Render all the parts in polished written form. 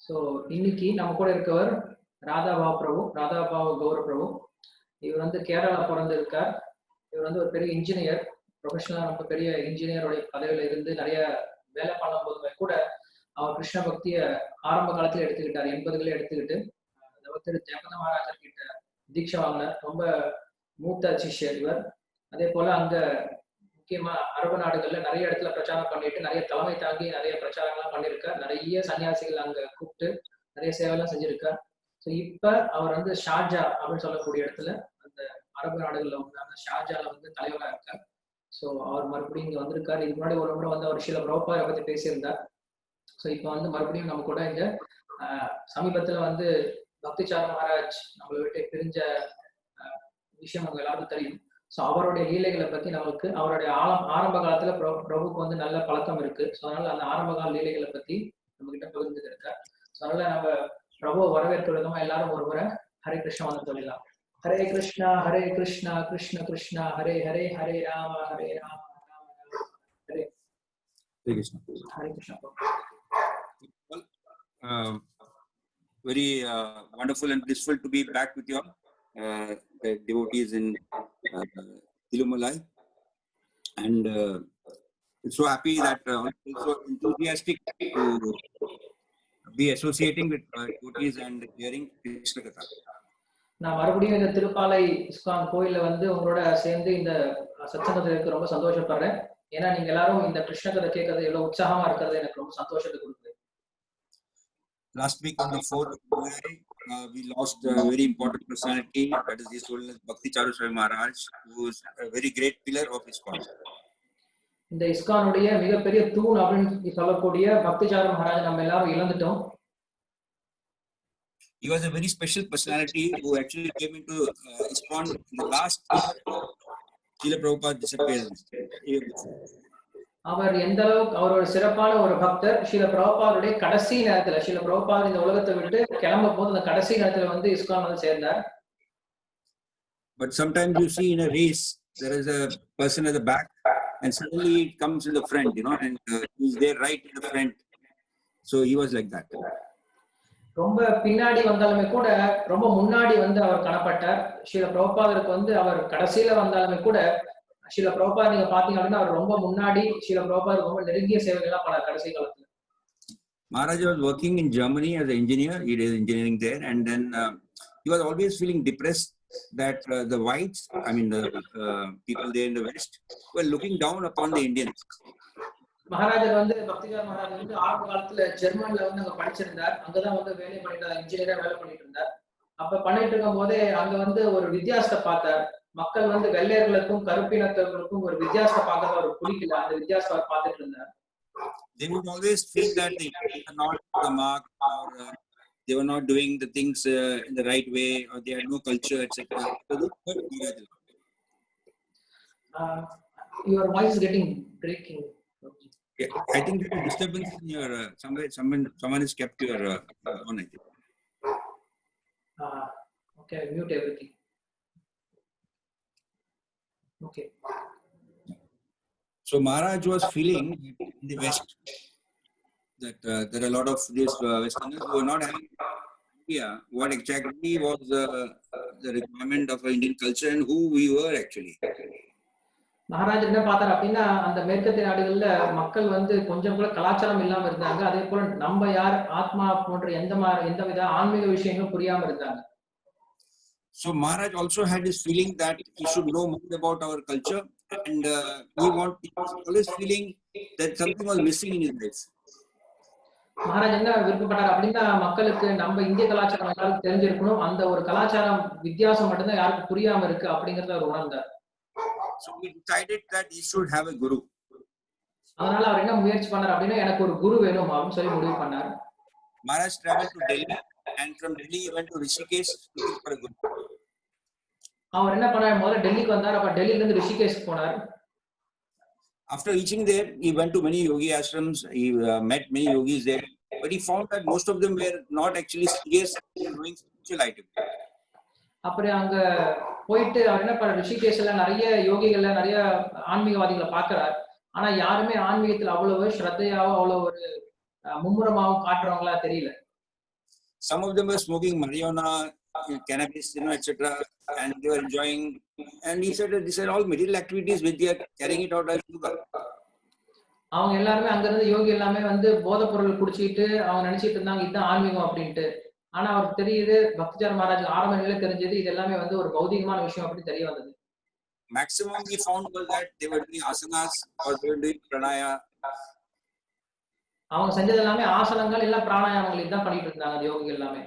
So இன்னைக்கு நம்ம கூட இருக்கவர் ராதாபாவ் கௌர பிரபு. இவர் வந்து கேரளா பிறந்திருக்கார். இவர் வந்து ஒரு பெரிய இன்ஜினியர், ப்ரொஃபஷனலாக ரொம்ப பெரிய இன்ஜினியருடைய பதவியில இருந்து நிறைய வேலை பண்ணும் போதுமே கூட அவர் கிருஷ்ண பக்தியை ஆரம்ப காலத்துல எடுத்துக்கிட்டார். 80களே எடுத்துக்கிட்டு திரு ஜெகத மகாராஜர் கிட்ட தீட்சை வாங்கினார். ரொம்ப மூத்த சிஷ்யர் இவர். அதே போல அங்க முக்கியமா அரபு நாடுகள்ல நிறைய இடத்துல பிரச்சாரம் பண்ணிட்டு நிறைய தலைமை தாங்கி நிறைய பிரச்சாரங்கள்லாம் பண்ணியிருக்கார். நிறைய சன்னியாசிகள் அங்க கூப்பிட்டு நிறைய சேவைலாம் செஞ்சிருக்கார். ஸோ இப்ப அவர் வந்து ஷார்ஜா அப்படின்னு சொல்லக்கூடிய இடத்துல அந்த அரபு நாடுகள்ல உண்டான ஷார்ஜால வந்து தலைவராக இருக்கார். ஸோ அவர் மறுபடியும் இங்க வந்திருக்காரு. இதுக்கு முன்னாடி ஒரு முறை வந்து அவர் ஸ்ரீல பிரபுபாதை பத்தி பேசியிருந்தார். ஸோ இப்போ வந்து மறுபடியும் நம்ம கூட இங்க சமீபத்துல வந்து பக்திசார மகாராஜ் நம்மளை விட்டு பிரிஞ்ச விஷயம் நமக்கு எல்லாருக்கும் தெரியும். ஸோ அவருடைய லீலைகளை பத்தி நம்மளுக்கு அவருடைய ஆரம்ப காலத்துல பிரபுக்கு வந்து நல்ல பழக்கம் இருக்கு. ஸோ அதனால அந்த ஆரம்ப கால லீலைகளை பத்தி நம்ம கிட்ட பகிர்ந்துட்டு இருக்கார். ஸோ அதனால நம்ம பிரபுவை வரவேற்கிற விதமா எல்லாரும் ஒரு முறை ஹரே கிருஷ்ணா வந்து சொல்லலாம். Hare Krishna Krishna Krishna Hare Hare Hare Rama Rama Rama Hare Krishna. Hare Krishna. Very wonderful and blissful to be back with you all, the devotees in Tirumalai, and it's so happy that so enthusiastic to be associating with devotees and hearing Krishna Katha. நான் மறுபடியும் இந்த Tiruppalai ISKCON கோயில்ல வந்து உங்களோட சேர்ந்து இந்த சத்சங்கத்துல இருக்க ரொம்ப சந்தோஷப்படுறேன். ஏன்னா நீங்க எல்லாரும் இந்த கிருஷ்ண கதை கேட்கறது எவ்வளவு உற்சாகமா இருக்கிறது எனக்கு ரொம்ப சந்தோஷத்தை கொடுக்குது. Last week on the 4th of July, we lost a very important personality, that is His Holiness Bhakti Charu Swami Maharaj, who is a very great pillar of ISKCON. இந்த இஸ்கானுடைய மிகப்பெரிய தூண் அப்படின்னு சொல்லக்கூடிய பக்திசார மகாராஜ் நம்ம எல்லாரும் இழந்துட்டோம். He was a very special personality who actually came into ISKCON in the last year of Srila Prabhupada's disappearance. அவர் எந்த அளவுக்கு அவரோட சிறப்பான ஒரு பக்தர். ஸ்ரீல பிரபுபாதுடைய கடைசி நேரத்துல ஸ்ரீல பிரபுபாத் இந்த உலகத்தை விட்டு கிளம்ப போது அந்த கடைசி நேரத்துல வந்து இஸ்கான் வந்து சேர்ந்தார். But sometimes you see in a race there is a person at the back and suddenly it comes in the front, and he's there right in the front. So he was like that. ரொம்ப பின்னாடி வந்தாலுமே கூட ரொம்ப முன்னாடி வந்து அவர் காணப்பட்டார். ஸ்ரீல பிரபுபாதருக்கு வந்து அவர் கடைசியில வந்தாலுமே கூட ஸ்ரீல பிரபுபாத் நீங்க பாத்தீங்க அப்படின்னா அவர் ரொம்ப முன்னாடி ஸ்ரீல பிரபுபாத் ரொம்ப நெருங்கிய சேவைகள்லாம் பண்ணார் கடைசி காலத்துல. Maharaj was working in Germany as an engineer. He did engineering there, and then he was always feeling depressed that the whites, I mean the people there in the West, were looking down upon the Indians. மகாராஜர் வந்து பக்திசார மகாராஜ் வந்து ஆரம்ப காலத்துல ஜெர்மன்ல வந்து அங்க படிச்சிருந்தார். அங்கதான் வந்து வேலை பண்ணிட்டு இன்ஜினியரா வேலை பண்ணிட்டு இருந்தார். அப்ப பண்ணிட்டு இருக்கும் போதே அங்க வந்து ஒரு வித்தியாசத்தை பார்த்தார். மக்கள் வந்து வெள்ளையர்களுக்கும் கருப்பினத்தவர்களுக்கும் ஒரு வித்தியாசத்தை பார்க்கறது அவருக்கு பிடிக்கல. அந்த வித்தியாசத்தை அவர் பார்த்துட்டு இருந்தார். They would always feel that they were not the mark, or they were not doing the things in the right way, or they had no culture, etc. Your voice is getting breaking. Yeah, I think there is disturbance in your someone has kept your on, I think. Okay, mute everything. Okay. So Maharaj was feeling in the West that there are a lot of these Westerners who are not having idea what exactly was the requirement of Indian culture and who we were actually. Maharaj என்ன பார்த்தார் அப்படின்னா அந்த மேற்கத்திய நாடுகள்ல மக்கள் வந்து கொஞ்சம் கூட கலாச்சாரம் இல்லாம இருந்தாங்க. அதே போல நம்ம யார் ஆத்மா போன்ற எந்த வித ஆன்மீக விஷயங்களும் புரியாம இருந்தாங்க. So Maharaj also had this feeling that he should know more about our culture, and he was always feeling that something was missing in his life. Maharaj என்ன விருப்பப்பட்டார் அப்படின்னா மக்களுக்கு நம்ம இந்திய கலாச்சாரம் எல்லாருக்கும் தெரிஞ்சிருக்கணும். அந்த ஒரு கலாச்சாரம் வித்தியாசம் மட்டும்தான் யாருக்கும் புரியாம இருக்கு அப்படிங்கறத அவர் உணர்ந்தார். So he decided that he should have a guru. அதனால அவர் என்ன முயற்சி பண்ணார் அப்படின்னா எனக்கு ஒரு குரு வேணும் அப்படின்னு சொல்லி முடிவு பண்ணார். Maharaj traveled to Delhi, and from Delhi he went to Rishikesh looking for a guru. அவர் என்ன பண்ணார், முதல்ல டெல்லிக்கு வந்தார். அப்ப டெல்லில இருந்து ரிஷிகேஷ்க்கு போனார். After reaching there, he went to many yogi ashrams. He met many yogis there, but he found that most of them were not actually serious in doing spiritual items. அப்புறம் அங்க போயிட்டு அவர் என்ன பண்ண ரிஷிகேஷ்ல நிறைய யோகிகள்ல நிறைய ஆன்மீகவாதிகளை பார்க்கிறார். ஆனா யாருமே ஆன்மீகத்துல அவ்வளவு ஸ்ரத்தையாவோ அவ்வளவு ஒரு மும்முரமாவும் காட்டுறவங்களா தெரியல. some of them were smoking marijuana, cannabis, etc., and they were enjoying. And he said that these are all material activities which they are carrying it out as yoga. அவங்க எல்லாருமே அங்க இருந்து யோகி எல்லாமே வந்து போதைப் பொருள் குடிச்சிட்டு அவங்க நினைச்சிட்டு இருந்தாங்க இதுதான் ஆன்மீகம் அப்படின்ட்டு. ஆனா அவருக்கு தெரியுது, பக்திஜார் மகாராஜ் ஆரம்ப நிலையில தெரிஞ்சது இது எல்லாமே வந்து ஒரு பௌதிகமான விஷயம் அப்படின்னு தெரிய வந்தது. Maximum we found was that they were doing asanas or they were doing pranaya. அவங்க செஞ்சது எல்லாமே ஆசனங்கள் இல்ல பிராணாயாமங்கள் இதுதான் பண்ணிட்டு இருந்தாங்க அந்த யோகிகள் எல்லாமே.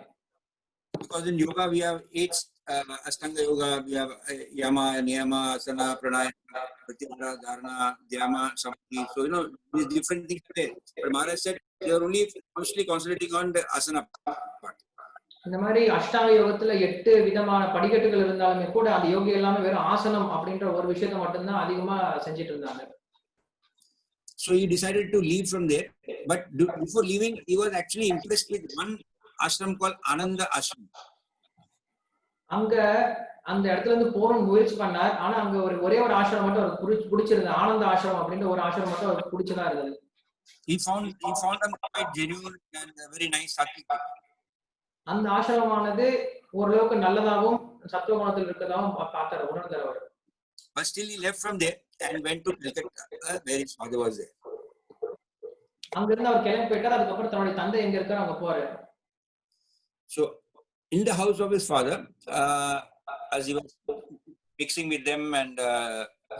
Because in yoga we have 8 Ashtanga yoga, we have yama, niyama, asana, pranayama, pratyahara, dharana, dhyana, samadhi. So these different things there. But Maharaj said they are only mostly concentrating on the asana part. இந்த மாதிரி அஷ்டாங்க யோகத்துல 8 விதமான படிக்கட்டுகள் இருந்தாலுமே கூட அந்த யோகி எல்லாமே வெறும் ஆசனம் அப்படின்ற ஒரு விஷயத்தை மட்டும்தான் அதிகமா செஞ்சிட்டு இருந்தாங்க. So he decided to leave from there, but before leaving, he was actually impressed with one ashram called Ananda Ashram. அங்க அந்த இடத்துல இருந்து போறோம் முயற்சி பண்ணார். ஆனா அங்க ஒரே ஒரு ஆசிரமம் மட்டும் அவருக்கு பிடிச்சிருந்தது. ஆனந்த ஆசிரமம் அப்படின்ற ஒரு ஆசிரமம் மட்டும் அவருக்கு பிடிச்சதா இருந்தது. He found them quite genuine and very nice sattvic. அந்த ஆசிரமமானது ஓரளவுக்கு நல்லதாகவும் சத்துவ குணத்தில் இருக்கதாகவும் பார்த்தார், உணர்ந்தார் அவர். But still he left from there and went to Calcutta where his father was there. அங்க இருந்து அவர் கிளம்பி போயிட்டார். அதுக்கப்புறம் தன்னுடைய தந்தை எங்க இருக்காரு அங்க போறாரு. So in the house of his father, as he was mixing with them and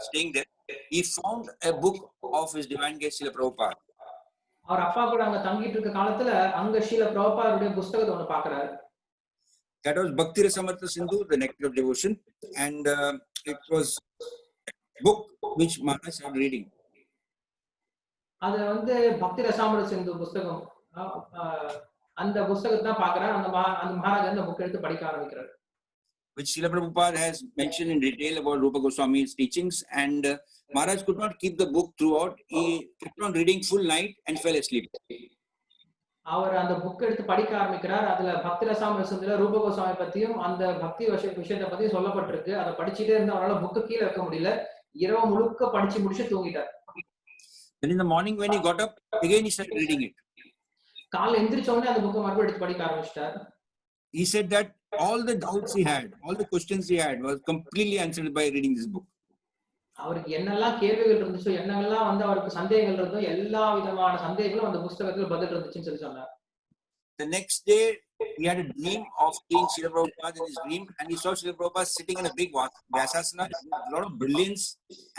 staying there, he found a book of his divine guest Srila Prabhupada. அவர் அப்பா கூட அங்க தங்கிட்டு இருக்க காலத்துல அங்க ஸ்ரீல பிரபுபாதுடைய புத்தகத்தை ஒன்னு பார்க்கறாரு. That was Bhakti Rasamrita Sindhu, the Nectar of Devotion, and it was a book which Maharaj started reading. அது வந்து பக்தி ரசாமிருத சிந்து புத்தகம். அந்த புத்தகத்தை தான் பார்க்கறாரு. அந்த மகாராஜா அந்த புக் எடுத்து படிக்க ஆரம்பிக்கிறார். Which Srila Prabhupada has mentioned in detail about Rupa Goswami's teachings, and Maharaj could not keep the book throughout. He kept on reading full night and fell asleep. அவர் அந்த புக் எடுத்து படிக்க ஆரம்பிக்கிறார். அதுல பக்தி ரசாமிருத சிந்துல ரூப கோஸ்வாமி பத்தியும் அந்த பக்தி விஷயத்தை பத்தியும் சொல்லப்பட்டிருக்கு. அதை படிச்சுட்டே இருந்து அவரால் புக்கை கீழே வைக்க முடியல. இரவு முழுக்க படிச்சு முடிச்சு தூங்கிட்டார். Then in the morning when he got up, again he started reading it. காலைல எந்திரிச்ச உடனே அந்த புக்கை மறுபடியும் எடுத்து படிக்க ஆரம்பிச்சிட்டார். He said that all the doubts he had, all the questions he had was completely answered by reading this book. அவருக்கு என்னெல்லாம் கேள்விகள் இருந்துச்சோ, என்னெல்லாம் வந்து அவருக்கு சந்தேகங்கள் இருந்தோ, எல்லா விதமான சந்தேகங்களும் அந்த புத்தகத்துல பதில் இருந்துச்சுன்னு சொல்லி சொன்னார். The next day, he had a dream of seeing Srila Prabhupada in his dream, and he saw Srila Prabhupada sitting in a big Vyasasana, a lot of brilliance,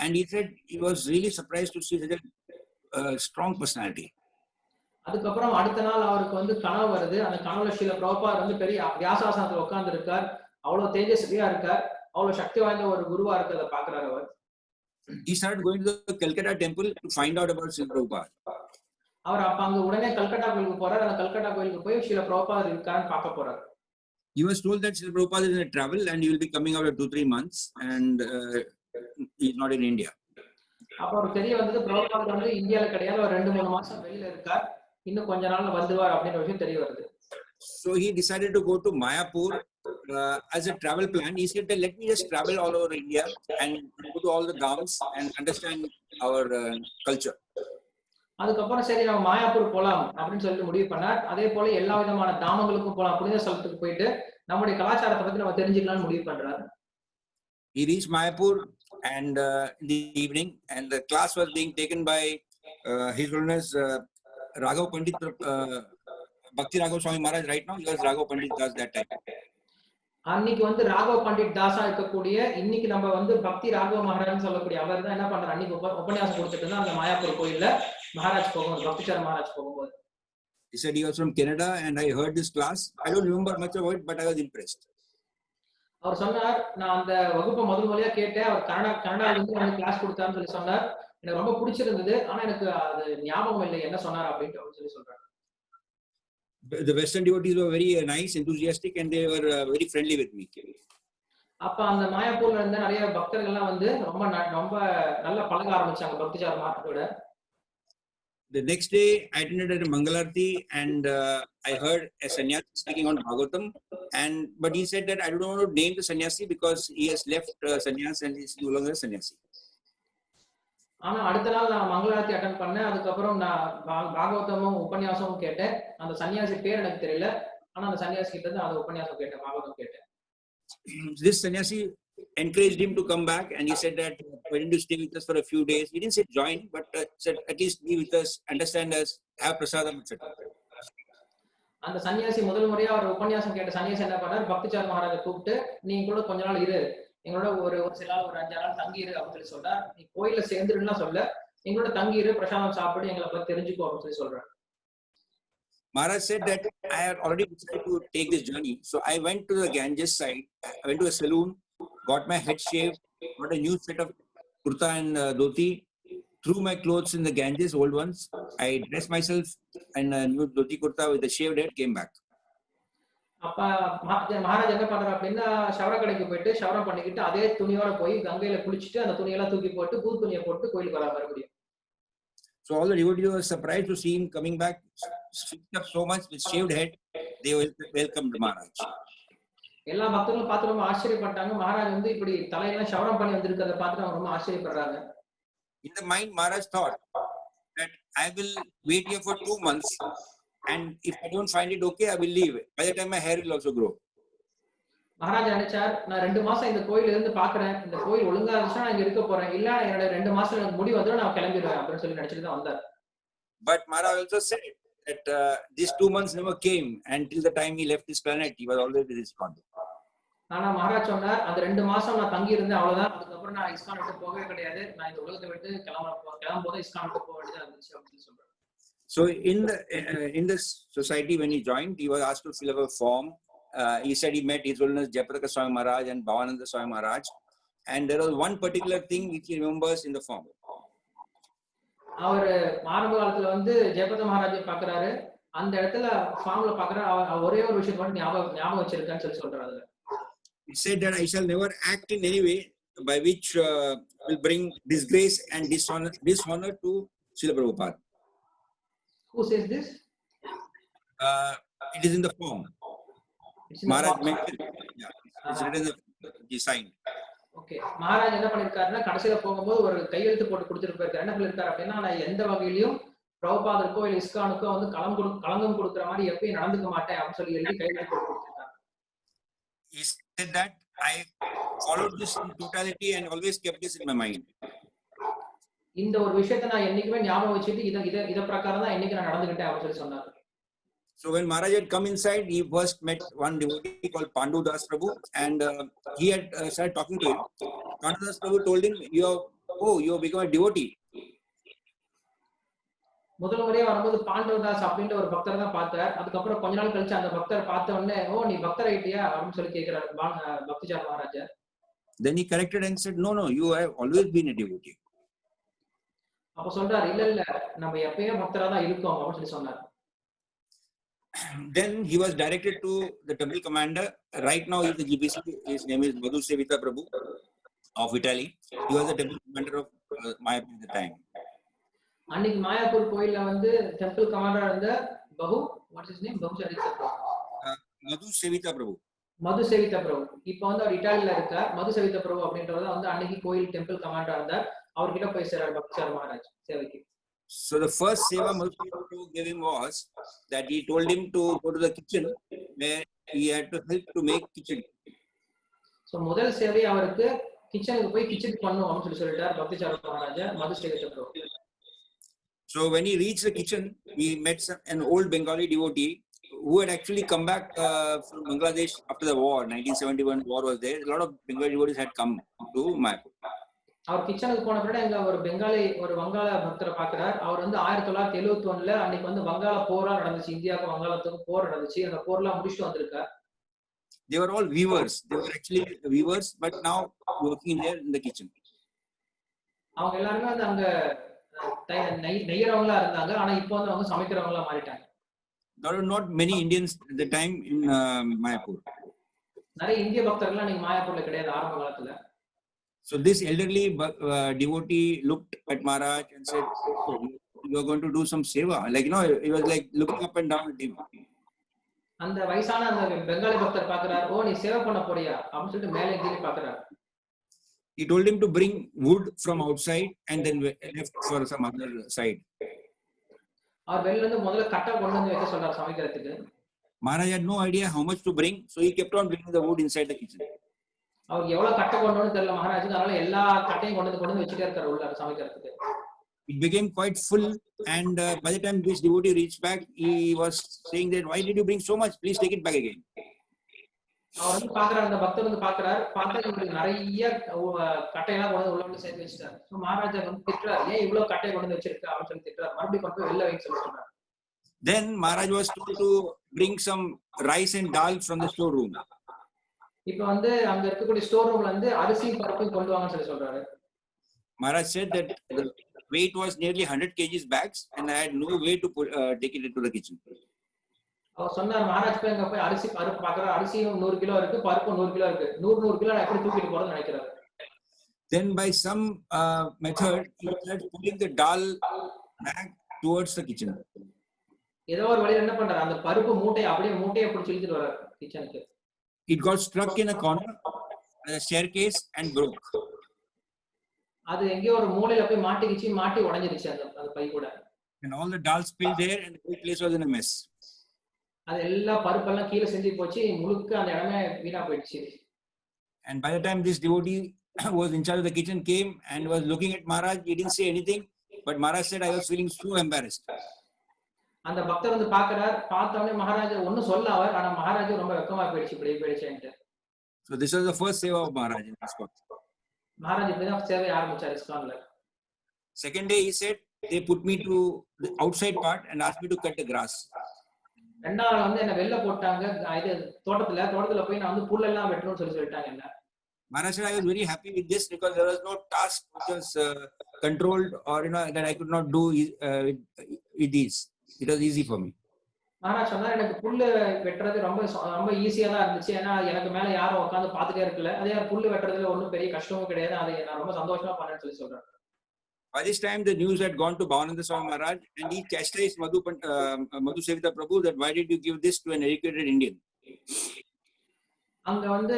and he said he was really surprised to see such a strong personality. அதுக்கப்புறம் அடுத்த நாள் அவருக்கு வந்து கனவு வருது. அந்த கனவுல ஸ்ரீல பிரபுபாத் வந்து பெரிய வியாசாசனத்துல உட்கார்ந்து இருக்கார். அவ்வளவு தேஜஸ்வியா இருக்கார். அவ்வளவு சக்தி வாய்ந்த ஒரு குருவா இருக்கிறத பாக்குறாரு அவர். He started going to the Calcutta temple to find out about Srila Prabhupada. அவர் அப்ப அங்க உடனே கல்கட்டா கோயிலுக்கு போறார். அந்த கல்கட்டா கோயிலுக்கு போய் ஸ்ரீல பிரபுபாத் இருக்காருன்னு பார்க்க போறார். He was told that Srila Prabhupada is in a travel and he will be coming out in 2-3 months, and he is not in India. அப்ப அவருக்கு தெரிய வந்தது பிரபுபாத் வந்து இந்தியால கிடையாது, ஒரு 2-3 மாசம் வெளியில இருக்கார். இன்னும் கொஞ்ச நாள்ல வந்துவார் அப்படின்ற விஷயம் தெரிய வருது. So he decided to go to Mayapur as a travel plan. He said that let me just travel all over India and go to all the gams and understand our culture. அதுக்கப்புறம் சரி நம்ம மாயாப்பூர் போலாம் அப்படின்னு சொல்லிட்டு முடிவு பண்ணார். அதே போல எல்லா விதமான தாமங்களுக்கும் போலாம், புனித ஸ்தலத்துக்கு போயிட்டு நம்முடைய கலாச்சாரத்தை பத்தி நம்ம தெரிஞ்சுக்கலாம்னு முடிவு பண்றாரு. He reached Mayapur and in the evening, and the class was being taken by His Holiness Raghav Pandit, Bhakti Raghav Swami Maharaj. Right now he was Raghav Pandit Das that time. அன்னைக்கு வந்து ராகவ் பண்டிட் தாஸா இருக்கக்கூடிய, இன்னைக்கு நம்ம வந்து பக்தி ராகவ மகாராஜ் சொல்லக்கூடிய அவர் தான் என்ன பண்றாரு, அன்னைக்கு உபன்யாசம் கொடுத்துட்டு இருந்தா அந்த மாயாப்பூர் கோயில்ல மகாராஜ் போகும்போது, பக்திசார் மகாராஜ் போகும்போது. He said he was from Canada and I heard this class. I don't remember much of it, but I was impressed. அவர் சொன்னார், நான் அந்த வகுப்பை முதல் கேட்டேன். அவர் கனடால இருந்து எனக்கு கிளாஸ் கொடுத்தாருன்னு சொல்லி சொன்னார். எனக்கு ரொம்ப பிடிச்சிருந்தது. ஆனா எனக்கு அது ஞாபகம் இல்லை என்ன சொன்னார் அப்படின்ட்டு சொல்லி சொல்றாரு. The Western devotees were very nice, enthusiastic, and they were very friendly with me. அப்ப அந்த மாயாப்பூர்ல இருந்த நிறைய பக்தர்கள்லாம் வந்து ரொம்ப நல்லா பழக ஆரம்பிச்சாங்க பக்திசார் மகாராஜோட. The next day, I attended a Mangalarti and I heard a sannyasi speaking on Bhagavatam. But he said that I don't want to name the sannyasi because he has left sannyas and he is no longer a sannyasi. ஆனா அடுத்த நாள் நான் மங்களாரத்தி attend பண்ணேன். அதுக்கப்புறம் நான் பாகவதமும் உபன்யாசமும் கேட்டேன். அந்த சன்னியாசி பேர் எனக்கு தெரியல. ஆனா அந்த சன்னியாசி கிட்ட இருந்து அந்த உபன்யாசம் கேட்டேன், பாகவதம் கேட்டேன். This sannyasi encouraged him to come back, and he said that why didn't you stay with us for a few days? He didn't say join, but said at least be with us, understand us, have prasadam, etc. அந்த சன்னியாசி முதல் முறையா அவர் உபன்யாசம் கேட்ட சன்னியாசி என்ன பண்ணார், பக்திசார் மகாராஜை கூப்பிட்டு நீ கூட கொஞ்ச நாள் இரு, எங்களோட ஒரு சில நாள் ஒரு 5 நாள் தங்கி இரு அப்படின்னு சொல்லி சொல்றார். நீ கோயில சேர்ந்துருன்னா சொல்ல, எங்களோட தங்கி இரு, பிரசாதம் சாப்பிடு, எங்களை பத்தி தெரிஞ்சுக்கோ அப்படின்னு சொல்லி சொல்றாரு. Maharaj said that I had already decided to take this journey, so I went to the Ganges side. I went to a saloon, got my head shaved, got a new set of kurta and dhoti, threw my clothes in the Ganges, old ones. I dressed myself in a new dhoti kurta with a shaved head, came back. அப்ப மகாராஜ் என்ன பண்றாரு அப்படின்னா, ஷவர கடைக்கு போயிட்டு ஷவரம் பண்ணிக்கிட்டு அதே துணியோட போய் கங்கையில குளிச்சுட்டு அந்த துணியெல்லாம் தூக்கி போட்டு புது துணியை போட்டு கோயிலுக்கு வர மறுபடியும். So all the devotees were surprised to see him coming back, fixed up so much with shaved head. They welcomed Maharaj. எல்லா பக்தர்களும் பார்த்து ரொம்ப ஆச்சரியப்பட்டாங்க. மகாராஜ் வந்து இப்படி தலையெல்லாம் ஷவரம் பண்ணி வந்திருக்கிறத பார்த்து அவங்க ரொம்ப ஆச்சரியப்படுறாங்க. In the mind, Maharaj thought that I will wait here for 2 months, and if I don't find it okay, I will leave. By the time my hair will also grow. Maharaja நினைச்சார், நான் 2 மாசம் இந்த கோயில இருந்து பாக்குறேன், இந்த கோயில் ஒழுங்கா இருந்துச்சுன்னா நான் இங்க இருக்க போறேன், இல்ல என்னோட 2 மாசம் எனக்கு முடி வந்துடும், நான் கிளம்பிடுவேன் அப்படின்னு சொல்லி நினைச்சிட்டு தான் வந்தார். But Maharaj also said that these 2 months never came, and till the time he left this planet, he was always with his ISKCON. ஆனா மகாராஜ் சொன்னார், அந்த 2 மாசம் நான் தங்கி இருந்தேன், அவ்வளவுதான். அதுக்கப்புறம் நான் ISKCON விட்டு போகவே கிடையாது. நான் இந்த உலகத்தை விட்டு கிளம்பும்போது ISKCON விட்டு போக வேண்டியதா இருந்துச்சு அப்படின்னு சொல்றாரு. So in this society, when he joined, he was asked to fill up a form. He said he met His Holiness Jayaprakash Swami Maharaj and Bhavananda Swami Maharaj, and there was one particular thing which he remembers in the form. அவர் ஆரம்ப காலத்துல வந்து ஜெயபிரகாஷ் மகாராஜை பாக்குறாரு, அந்த இடத்துல ஃபார்ம்ல பாக்குறாரு, ஒரே ஒரு விஷயம் மட்டும் ஞாபகம் வச்சிருக்கான்னு சொல்லி சொல்றாரு. He said that I shall never act in any way by which will bring disgrace and dishonor to Srila Prabhupada. Who says this? It is in the form. Maharaj mentioned, yeah, it's written in the sign. Okay. Maharaj என்ன பண்ணிருக்காருன்னா, கடைசியில போகும்போது ஒரு கையெழுத்து போட்டு கொடுத்துட்டு போயிருக்காரு. என்ன பண்ணிருக்காரு அப்படின்னா, நான் எந்த வகையிலும் பிரபுபாதருக்கோ இல்ல இஸ்கானுக்கோ வந்து களங்கம் கொடுக்குற மாதிரி எப்பயும் நடந்துக்க மாட்டேன் அப்படின்னு சொல்லி எழுதி கையெழுத்து போட்டு கொடுத்திருக்காரு. He said that I followed this in totality and always kept this in my mind. இந்த ஒரு விஷயத்தை நான் என்னைக்குமே ஞாபகம் வச்சுட்டு இத பிரகாரம் தான் என்னைக்கு நான் நடந்துக்கிட்டேன் அப்படின்னு சொல்லி சொன்னார். So when Maharaj had come inside, he first met one devotee called Pandu Das Prabhu, and he had started talking to him. Pandu Das Prabhu told him, you have become a devotee. முதல் முறையா வரும்போது பாண்டவதாஸ் அப்படின்ற ஒரு பக்தரை தான் பார்த்தார். அதுக்கப்புறம் கொஞ்ச நாள் கழிச்சு அந்த பக்தரை பார்த்த உடனே, ஓ நீ பக்தர் ஆயிட்டியா அப்படின்னு சொல்லி கேட்கிறார் பக்திசார் Maharaja. Then he corrected and said, no, you have always been a devotee. அப்ப சொல்றாரு, இல்ல நம்ம எப்பயும் பக்தரா தான் இருக்கோம் அப்படின்னு சொல்லி சொன்னார். Then he was directed to the temple commander. Right now he is the GBC. His name is Madhu Sevita Prabhu of Italy. He was the temple commander of Mayapur at the time. அன்னைக்கு மாயாப்பூர் கோயில்ல வந்து temple கமாண்டரா இருந்த what is his name? Madhu Sevita Prabhu. மது சேவிதா பிரபு. இப்ப வந்து அவர் இட்டாலியில இருக்கார். மது சேவிதா பிரபு அப்படின்றவர் வந்து அன்னைக்கு கோயில் டெம்பிள் கமாண்டரா இருந்தார். அவர்கிட்ட போய் சேரார் பக்திசார் மகாராஜ் சேவைக்கு. So the first seva Madhu Sevita Prabhu gave him was that he told him to go to the kitchen where he had to help to make khichdi. So முதல் சேவை அவருக்கு கிச்சனுக்கு போய் கிச்சடி பண்ணனும் அப்படின்னு சொல்லிட்டார் பக்திசார் மகாராஜா மது சேவிதா பிரபு. So when he reached the kitchen, he met an old Bengali devotee who had actually come back from Bangladesh after the war. 1971 war was there. A lot of Bengali devotees had come to Mayapur. அவர் கிச்சனுக்கு போன பிறகு அங்க ஒரு வங்காள பக்தரை பார்க்கிறார். அவர் வந்து 1971ல அன்னைக்கு வந்து வங்காள போரா நடந்துச்சு. இந்தியாவுக்கு வங்காளத்துக்கும் போர் நடந்துச்சு. அந்த போர்லாம் முடிச்சிட்டு வந்திருக்கார். They were all weavers. They were actually weavers, but now working there in the kitchen. அவங்க எல்லாரும் வந்து அங்க நெய்யறவங்களா இருந்தாங்க. ஆனா இப்போ வந்து அவங்க சமைக்கிறவங்களா மாறிட்டாங்க. There were not many Indians at the time in Mayapur. நிறைய இந்திய பக்தர்கள் நீங்க மாயாப்பூர்ல கிடையாது ஆரம்ப காலத்துல. So this elderly devotee looked at Maharaj and said, oh, you are going to do some seva. Like, you know, he was like looking up and down at him. அந்த வயசான அந்த பெங்காலி பக்தர் பார்க்கிறார், ஓ நீ சேவை பண்ண போறியா அப்படின்னு சொல்லிட்டு மேலே கீழே பார்க்கிறார். He told him to bring wood from outside and then left for some other side. அவர் வெளில இருந்து முதல்ல கட்டை கொண்டு வந்து வைக்க சொல்றார் சமைக்கிறதுக்கு. Maharaj had no idea how much to bring, so he kept on bringing the wood inside the kitchen. அவருக்கு எவ்வளவு கட்டை கொண்டு வந்து தெரியல மகாராஜுக்கு, அதனால எல்லா கட்டையும் கொண்டு வந்து வச்சுட்டே இருக்காரு உள்ள சமைக்கிறதுக்கு. It became quite full, and by the time this devotee reached back, he was saying that, why did you bring so much? Please take it back again. அவர் வந்து பாக்குறாரு, அந்த பக்தர் வந்து பாக்குறாரு, பார்த்தா இவருக்கு நிறைய கட்டையெல்லாம் கொண்டு உள்ள வந்து சேர்த்து வச்சுட்டாரு. ஸோ மகாராஜா வந்து திட்டுறாரு, ஏன் இவ்வளவு கட்டையை கொண்டு வந்து வச்சிருக்க அப்படின்னு சொல்லி திட்டுறாரு. மறுபடியும் கொண்டு போய் வெளில வைக்க சொல்லி சொல்றாரு. Then Maharaj was told to bring some rice and dal from the storeroom. இப்போ வந்து அங்க இருக்கக்கூடிய ஸ்டோர் ரூம்ல இருந்து அரிசியும் பருப்பையும் கொண்டு வாங்கன்னு சொல்லி சொல்றாரு. Maharaj said that the weight was nearly 100 kgs bags, and I had no way to take it into the kitchen. அவர் சொன்னார், மகாராஜ் போய் அங்க போய் அரிசி பருப்பு பாக்குறாரு, அரிசியும் 100 கிலோ இருக்கு, பருப்பும் 100 கிலோ இருக்கு, 100 கிலோ நான் எப்படி தூக்கிட்டு போறதுன்னு நினைக்கிறாரு. Then by some method, he started pulling the dal bag towards the kitchen. ஏதோ ஒரு வழியில என்ன பண்றாரு, அந்த பருப்பு மூட்டையை அப்படியே மூட்டையை பிடிச்சி இழுத்துட்டு வர்றாரு கிச்சனுக்கு. It got stuck in a corner, a staircase, and broke. அது எங்கேயோ ஒரு மூலையில போய் மாட்டி உடைஞ்சிருச்சு அந்த பை கூட. And all the dal spilled there, and the whole place was in a mess. அது எல்லா பருப்பெல்லாம் கீழே சிந்தி போச்சு, முழுக்க அந்த இடமே வீணா போயிடுச்சு. And by the time this devotee was in charge of the kitchen came and was looking at Maharaj, he didn't say anything, but Maharaj said, I was feeling so embarrassed. அந்த பக்தர் வந்து பாக்குறார், பார்த்தவனே மகாராஜா ஒன்னும் சொல்ல அவர், ஆனா மகாராஜா ரொம்ப வெக்கமா போயிடுச்சு, இப்படி போயிடுச்சுன்ட்டு. So this was the first seva of Maharaj in ISKCON. Maharaj இப்படிதான் சேவை ஆரம்பிச்சார் ISKCONல. Second day he said, they put me to the outside part and asked me to cut the grass. ரெண்டாவது வந்து என்ன வெளில போட்டாங்க, இது தோட்டத்துல போய் நான் வந்து புல்லெல்லாம் வெட்டணும்னு சொல்லிட்டாங்க என்ன. Maharaj said, I was very happy with this because there was no task which was controlled or that I could not do with these. It was easy for me. Maharaj சொன்னார், எனக்கு புல்லு வெட்டுறது ரொம்ப ஈஸியா தான் இருந்துச்சு, ஏன்னா எனக்கு மேல யாரும் உட்காந்து பாத்துட்டே இருக்கல, அதே புல்லு வெட்டுறதுல ஒன்றும் பெரிய கஷ்டமும் கிடையாது, அதை நான் ரொம்ப சந்தோஷமா பண்ணேன்னு சொல்லி சொல்றேன். By this time, the news had gone to Bhavananda Swami Maharaj, and he chastised Madhu Sevita Prabhu that why did you give this to an educated Indian? அங்க வந்து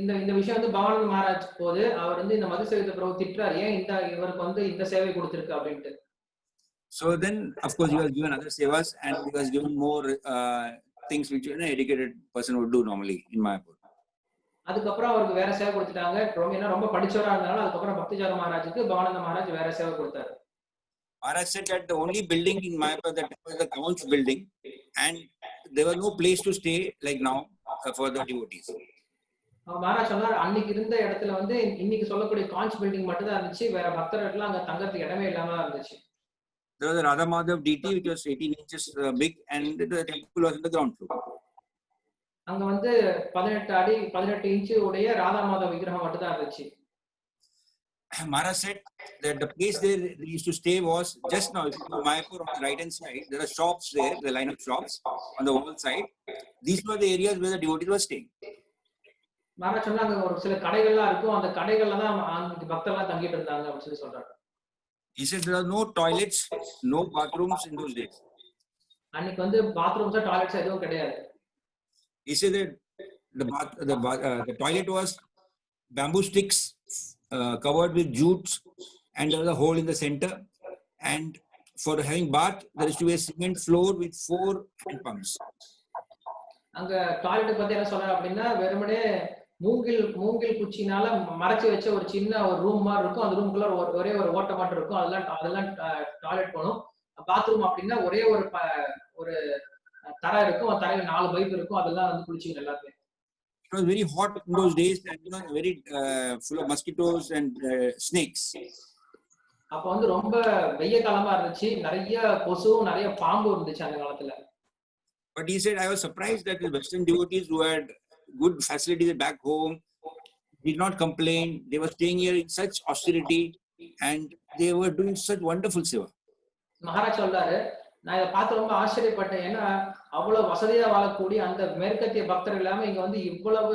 இந்த விஷயம் வந்து பவானந்த மகாராஜ் போது அவர் வந்து இந்த மது சேவித பிரபு திட்டுறாரு, ஏன் இவருக்கு வந்து இந்த சேவை கொடுத்திருக்கு அப்படின்ட்டு. So then, of course, he was given other sevas, and he was given more things which an educated person would do normally in Mayapur. அதுக்கப்புறம் அவருக்கு வேற சேவை கொடுத்துட்டாங்க, ரொம்ப படிச்சவரா இருந்தாலும் அதுக்கப்புறம் பக்திஜார மகாராஜுக்கு பவானந்த மகாராஜ் வேற சேவை கொடுத்தாரு. Maharaj said that the only building in Mayapur that was the Kaunch building, and there was no place to stay like now for the devotees. Maharaj சொன்னார், அன்னைக்கு இருந்த இடத்துல வந்து இன்னைக்கு சொல்லக்கூடிய காஞ்ச் பில்டிங் மட்டும் தான் இருந்துச்சு, வேற பக்தர்கள் அங்க தங்கறதுக்கு இடமே இல்லாம இருந்துச்சு. There was a Radha Madhav deity which was 18 inches big, and the temple was in the ground floor. அங்க வந்து 18 இன்ச் உடைய ராதா மாதவ் விக்கிரகம் மட்டும் தான் இருந்துச்சு. Maharaj said that the place they used to stay was just now. If you go to Mayapur on the right hand side, there are shops there, the line of shops on the wall side. These were the areas where the devotees were staying. Maharaj சொன்னாங்க, ஒரு சில கடைகள்லாம் இருக்கும், அந்த கடைகள்ல தான் பக்தர்கள்லாம் தங்கிட்டு இருந்தாங்க அப்படின்னு சொல்லி சொல்றாரு. He said there are no toilets, no bathrooms in those days. அன்னைக்கு வந்து பாத்ரூம்ஸ் டாய்லெட்ஸ் எதுவும் கிடையாது. He said that the toilet was bamboo sticks covered with jutes, and there was a hole in the center, and for having bath there is to be a cement floor with 4 hand pumps. அங்க toilet பத்தி என்ன சொல்றாரு அப்படின்னா, வெறுமனே மூங்கில் குச்சினால மறைச்சு வச்ச ஒரு சின்ன ஒரு ரூம் மாதிரி இருக்கும், அந்த ரூமுக்குள்ள ஒரே ஒரு ஓட்ட மட்டும் இருக்கும், அதெல்லாம் டாய்லெட் போகணும். பாத்ரூம் அப்படின்னா ஒரே ஒரு தரை இருக்கும், தரையில 4 பைப் இருக்கும், அதெல்லாம் வந்து குளிச்சிங்க எல்லாருமே. It was very hot in those days, and very full of mosquitoes and snakes. அப்ப வந்து ரொம்ப வெய்ய காலமா இருந்துச்சு, நிறைய கொசுவும் நிறைய பாம்பு இருந்துச்சு அந்த காலத்துல. But he said, I was surprised that the Western devotees who had good facilities back home did not complain. They were staying here in such austerity, and they were doing such wonderful seva. Maharaj சொல்றாரு, நான் இதை பார்த்து ரொம்ப ஆச்சரியப்பட்டேன், ஏன்னா அவ்வளவு வசதியா வாழக்கூடிய அந்த மேற்கத்திய பக்தர்கள் எல்லாமே இங்க வந்து இவ்வளவு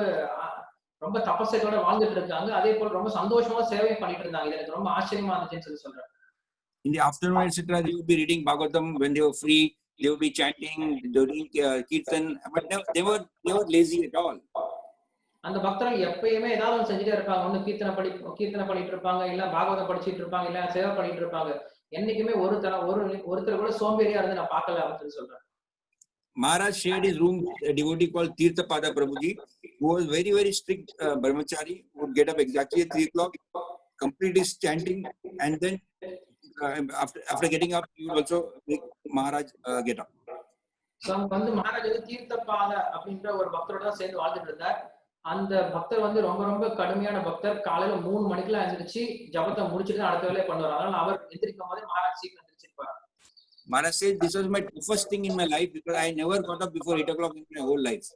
ரொம்ப தபசத்தோட வாழ்ந்துட்டு இருக்காங்க, அதே போல ரொம்ப சந்தோஷமா சேவை பண்ணிட்டு இருந்தாங்க. இது எனக்கு ரொம்ப ஆச்சரியமா இருந்துச்சுன்னு சொல்லி சொல்றேன். In the afternoon, etc., they would be reading Bhagavatam when they were free. They would be chanting, doing kirtan, but they were lazy at all. அந்த பக்தர்கள் எப்பயுமே ஏதாவது ஒன்று செஞ்சுட்டே இருப்பாங்க, ஒண்ணு கீர்த்தனை பண்ணிட்டு இருப்பாங்க, இல்ல பாகவதம் படிச்சுட்டு இருப்பாங்க, இல்ல சேவை பண்ணிட்டு இருப்பாங்க. என்னைக்குமே ஒருத்தர் கூட சோம்பேறியா இருந்து நான் பார்க்கல அப்படின்னு சொல்றேன். Maharaj shared his room with a devotee called Tirthapada Prabhuji, who was very, very strict brahmachari, would get up exactly at 3 o'clock, complete his chanting, and then after getting up, he would also make Maharaj get up. So அங்க வந்து மகாராஜ் வந்து தீர்த்தபாத அப்படின்ற ஒரு பக்தரோட சேர்ந்து வாழ்ந்துட்டு இருந்தார். அந்த பக்தர் வந்து ரொம்ப ரொம்ப கடுமையான பக்தர். காலையில 3 மணிக்கெல்லாம் எழுந்திருச்சு ஜபத்தை முடிச்சுட்டு அடுத்த வேலையை பண்ணுவார். அதனால அவர் எந்திரிக்கும் போதே மகாராஜ் சீக்கிரம் எந்திரிச்சிருப்பார். Maharaj said, this was my toughest thing in my life because I never got up before 8 o'clock in my whole life.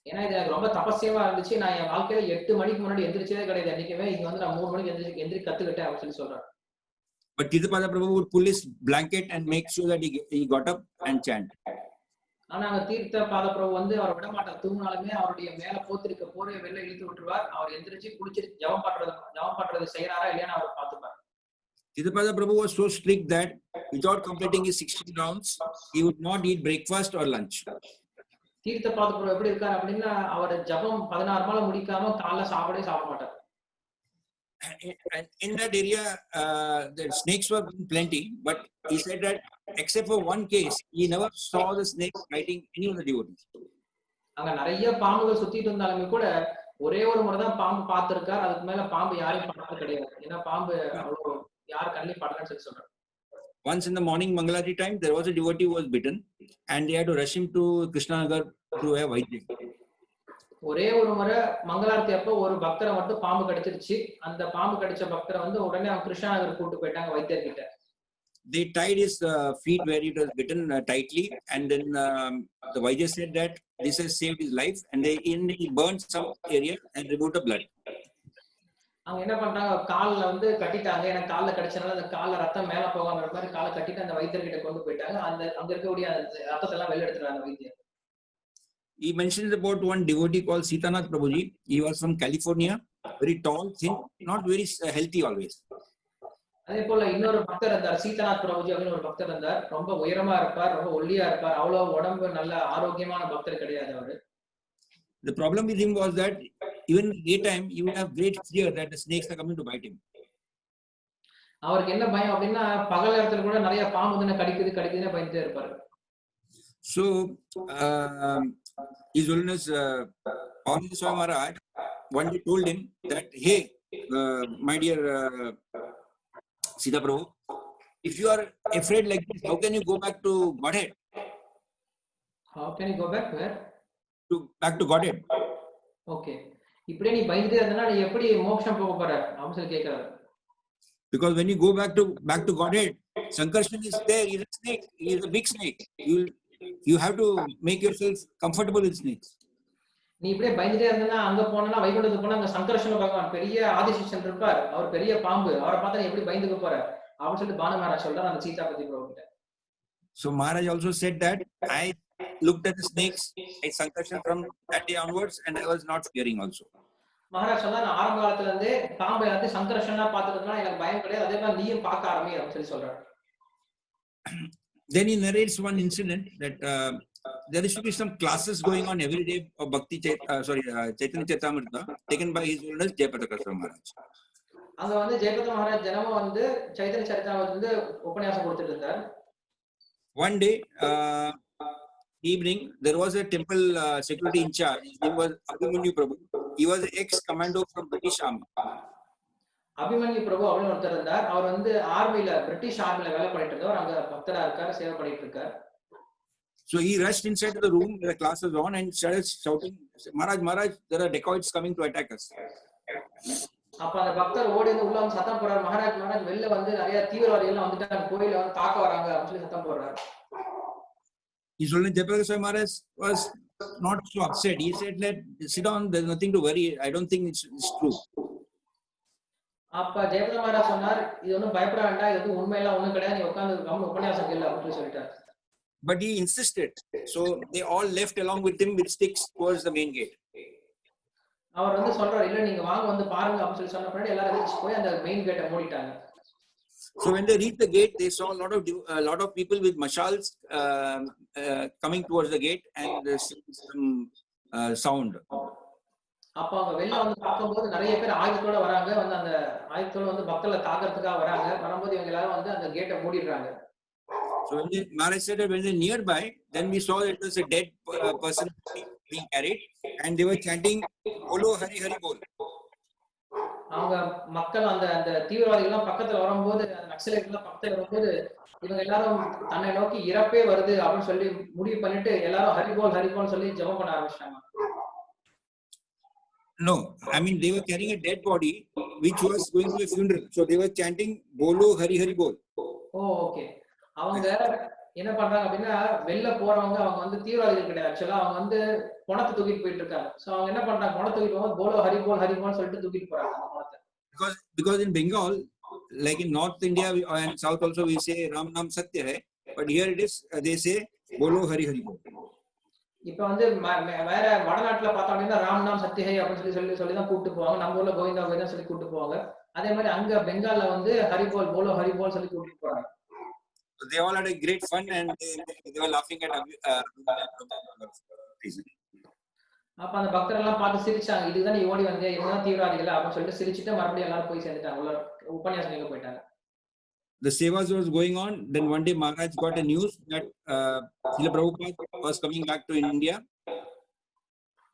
ஏன்னா இது எனக்கு ரொம்ப தபஸ்யமா இருந்துச்சு. நான் என் வாழ்க்கையில 8 மணிக்கு முன்னாடி எந்திரிச்சதே கிடையாது. என்னைக்குமே இங்க வந்து நான் 3 மணிக்கு எந்திரி கத்துக்கிட்டேன் அப்படின்னு சொல்றாரு. But Tirthapada Prabhu would pull his blanket and make sure that he got up and chant. ஆனா அங்க தீர்த்தபாத பிரபு வந்து அவர் விட மாட்டார். தூங்கினாலுமே அவருடைய மேல போத்திருக்க போரையை வெளில இழுத்து விட்டுருவார். அவர் எந்திரிச்சு குளிச்சிட்டு ஜபம் பண்றது செய்யறாரா இல்லையான்னு அவர் பார்த்துப்பார். Tirthapada Prabhu was so strict that without completing his 16 rounds, he would not eat breakfast or lunch. தீர்த்தபாத பிரபு எப்படி இருக்காரு அப்படின்னா அவர் ஜபம் 16 மாலை முடிக்காம காலைல சாப்பிட மாட்டார். In that area, the snakes were plenty, but he said that except for one case, he never saw the snake biting any of the devotees. அங்க நிறைய பாம்புகள் சுத்திட்டு இருந்தாலுமே கூட ஒரே ஒரு முறை தான் பாம்பு பார்த்திருக்கார். அதுக்கு மேல பாம்பு யாரையும் பார்த்தது கிடையாது. ஏன்னா பாம்பு அவ்வளவு யார் கண்ணிலையும் படலன்னு சொல்லி சொல்றாரு. Once in the morning Mangalati time, there was a devotee who was bitten, and they had to rush him to Krishnanagar to a Vaidya. ஒரே ஒரு முறை மங்களாரத்தி அப்போ ஒரு பக்தரை மட்டும் பாம்பு கடிச்சிருச்சு. அந்த பாம்பு கடிச்ச பக்தரை வந்து உடனே அவங்க கிருஷ்ணாநகர் கூட்டு போயிட்டாங்க வைத்தியர் கிட்ட. They tied his feet where it was bitten tightly, and then the Vaidya said that this has saved his life, and he burned some area and removed the blood. அவங்க என்ன பண்றாங்க, கால்ல வந்து கட்டிட்டாங்க. ஏன்னா கால்ல கடிச்சனால அந்த கால்ல ரத்தம் மேல போகாம இருக்க மாதிரி காலை கட்டிட்டு அந்த வைத்தியர் கிட்ட கொண்டு போயிட்டாங்க. அங்க இருக்கக்கூடிய ரத்தத்தை எல்லாம் வெளில எடுத்துறாங்க வைத்தியர். He mentions about one devotee called Sitanath Prabhuji. He was from California, very tall, thin, not very healthy always. அதே போல இன்னொரு பக்தர் இருந்தார், சீதநாத் பிரபுஜி அப்படின்னு ஒரு பக்தர் இருந்தார். ரொம்ப உயரமா இருப்பார், ரொம்ப ஒல்லியா இருப்பார். அவ்வளவு உடம்பு நல்ல ஆரோக்கியமான பக்தர் கிடையாது அவரு. The problem with him was that even in daytime, he would have great fear that the snakes are coming to bite him. அவருக்கு என்ன பயம் அப்படின்னா பகல் நேரத்துல கூட நிறைய பாம்பு தானே கடிக்குதுன்னு பயந்துட்டே இருப்பாரு. So, His Holiness Paramahansa Swami Maharaj one day told him that, hey, my dear Sita Prabhu, if you are afraid like this, how can you go back to Godhead? How can you go back where? Back to Godhead. Okay. இப்படியே நீ பயந்துட்டே இருந்தா நீ எப்படி மோட்சம் போக போற அப்படின்னு சொல்லி கேக்குறாரு. Because when you go back to Godhead, Sankarshan is there. He is a snake. He is a big snake. You have to make yourself comfortable with snakes. நீ இப்படியே பயந்துட்டே இருந்தா அங்க போனா வைகுண்டத்துக்கு போனா அங்க சங்கர்ஷண பகவான் பெரிய ஆதிசேஷன் இருப்பார். அவர் பெரிய பாம்பு. அவரை பார்த்தா நீ எப்படி பயந்துக்க போற அப்படின்னு சொல்லி பானு மகாராஜ் சொல்றாரு அந்த சீதாபதி பிரபு கிட்ட. So Maharaj also said that I looked at the snakes, I Sankarshan from that day onwards, and I was not fearing also. Maharaj சொன்னா நான் ஆரம்ப காலத்துல இருந்தே பாம்பை எல்லாத்தையும் சங்கர்ஷனா பார்த்துட்டு எனக்கு பயம் கிடையாது. அதே மாதிரி நீயும் பார்க்க ஆரம்பி அப்படின்னு சொல்லி சொல்றாரு. Then he narrates one incident that there used to be some classes going on every day of Chaitanya Charitamrita taken by His Holiness Jayapataka Swami Maharaj. அங்க வந்து ஜெயபத்ர மகாராஜ் தினமும் வந்து சைத்தன்ய சரிதாமிர்தம் வந்து உபன்யாசம் கொடுத்துட்டு இருந்தார். One day evening, there was a temple security in charge. His name was Abhimanyu Prabhu. He was an ex-commando from British Army. Abhimanyu பிரபு அப்படின்னு ஒருத்தர் இருந்தார். அவர் வந்து ஆர்மில பிரிட்டிஷ் ஆர்மில வேலை பண்ணிட்டு இருந்தவர். அங்க பக்தரா இருக்காரு, சேவை பண்ணிட்டு இருக்காரு. So he rushed inside the room where the class was on and started shouting, Maharaj, there are dacoits coming to attack us. அப்ப அந்த பக்தர் ஓடி வந்து உள்ள வந்து சத்தம் போடுறாரு, மகாராஜ் வெளில வந்து நிறைய தீவிரவாதிகள் வந்துட்டாங்க, கோயில வந்து தாக்க வராங்க அப்படின்னு சொல்லி சத்தம் போடுறாரு. His Holiness Jayapataka Swami Maharaj was not so upset. He said, sit down, there's nothing to worry. I don't think it's true. அப்ப ஜெயபத்ர மகாராஜ் சொன்னார், இது ஒன்றும் பயப்பட வேண்டாம், இது வந்து உண்மையெல்லாம் ஒண்ணும் கிடையாது, நீ உட்கார்ந்து உபன்யாசம் கேளு அப்படின்னு சொல்லிட்டார். But he insisted. So they all left along with him with sticks towards the main gate. அவர் வந்து சொல்றாரு, இல்ல நீங்க வாங்க வந்து பாருங்க அப்படின்னு சொல்லி சொன்ன பின்னாடி எல்லாரும் எதிர்த்து போய் அந்த மெயின் கேட்டை மூடிட்டாங்க. So when they reached the gate, they saw a lot of people with mashals coming towards the gate and some sound. அப்ப அவங்க வெளில வந்து பார்க்கும்போது நிறைய பேர் ஆயுதத்தோட வராங்க. வந்து அந்த ஆயுதத்தோட வந்து பக்தர்களை தாக்கிறதுக்காக வராங்க. வரும்போது இவங்க எல்லாரும் வந்து அந்த கேட்டை மூடிடுறாங்க. So when Maharaj said that when they're nearby, then we saw that it was a dead person being carried, and they were chanting "Bolo Hari Hari Bol." அவங்க மக்கள் அந்த அந்த தீவிரவாதிகள் எல்லாம் பக்கத்துல வரும்போது, அந்த நக்சலைட் எல்லாம் பக்கத்துல வரும்போது, இவங்க எல்லாரும் தன்னை நோக்கி இறப்பே வருது அப்படின்னு சொல்லி முடிவு பண்ணிட்டு எல்லாரும் ஹரிபோல் சொல்லி ஜெபம் பண்ண ஆரம்பிச்சிட்டாங்க. No, I mean they were carrying a dead body which was going to a funeral, so they were chanting "Bolo Hari Hari Bol." Okay. அவங்க என்ன பண்றாங்க அப்படின்னா, வெளில போறவங்க அவங்க வந்து தீவிரவாதிகள் கிடையாது. ஆக்சுவலா அவங்க வந்து பணத்தை தூக்கிட்டு போயிட்டு இருக்காங்க. சோ அவங்க என்ன பண்றாங்க, பணத்தை தூக்கிட்டு போகும்போது போலோ ஹரிபோல் சொல்லிட்டு தூக்கிட்டு போறாங்க அந்த பணத்தை. Because in Bengal, like in North India and South also, we say Ram Nam Satya hai, but here it is they say Bolo Hari Hari Bol. இப்ப வந்து வேற வடநாட்டுல பார்த்தோம் அப்படின்னா ராம் நாம் சத்யஹை அப்படின்னு சொல்லி தான் கூப்பிட்டு போவாங்க. நம்ம ஊர்ல கோவிந்தா சொல்லி கூப்பிட்டு போவாங்க. அதே மாதிரி அங்க பெங்கால்ல வந்து போலோ ஹரிபோல் சொல்லி கூப்பிட்டு போறாங்க. They all had a great fun and they were laughing at அப்ப அந்த பக்தர்கள் எல்லாம் பார்த்து சிரிச்சாங்க. இதுதான் நீ ஓடி வந்தே, இவங்க தான் தீவிரவாதிகள் அப்படின்னு சொல்லிட்டு சிரிச்சிட்டு மறுபடியும் எல்லாரும் போய் சேர்ந்துட்டாங்க. உள்ள உபன்யாசம் கேட்க போயிட்டாங்க. The sevas was going on. Then one day Maharaj got a news that Srila Prabhupada was coming back to India.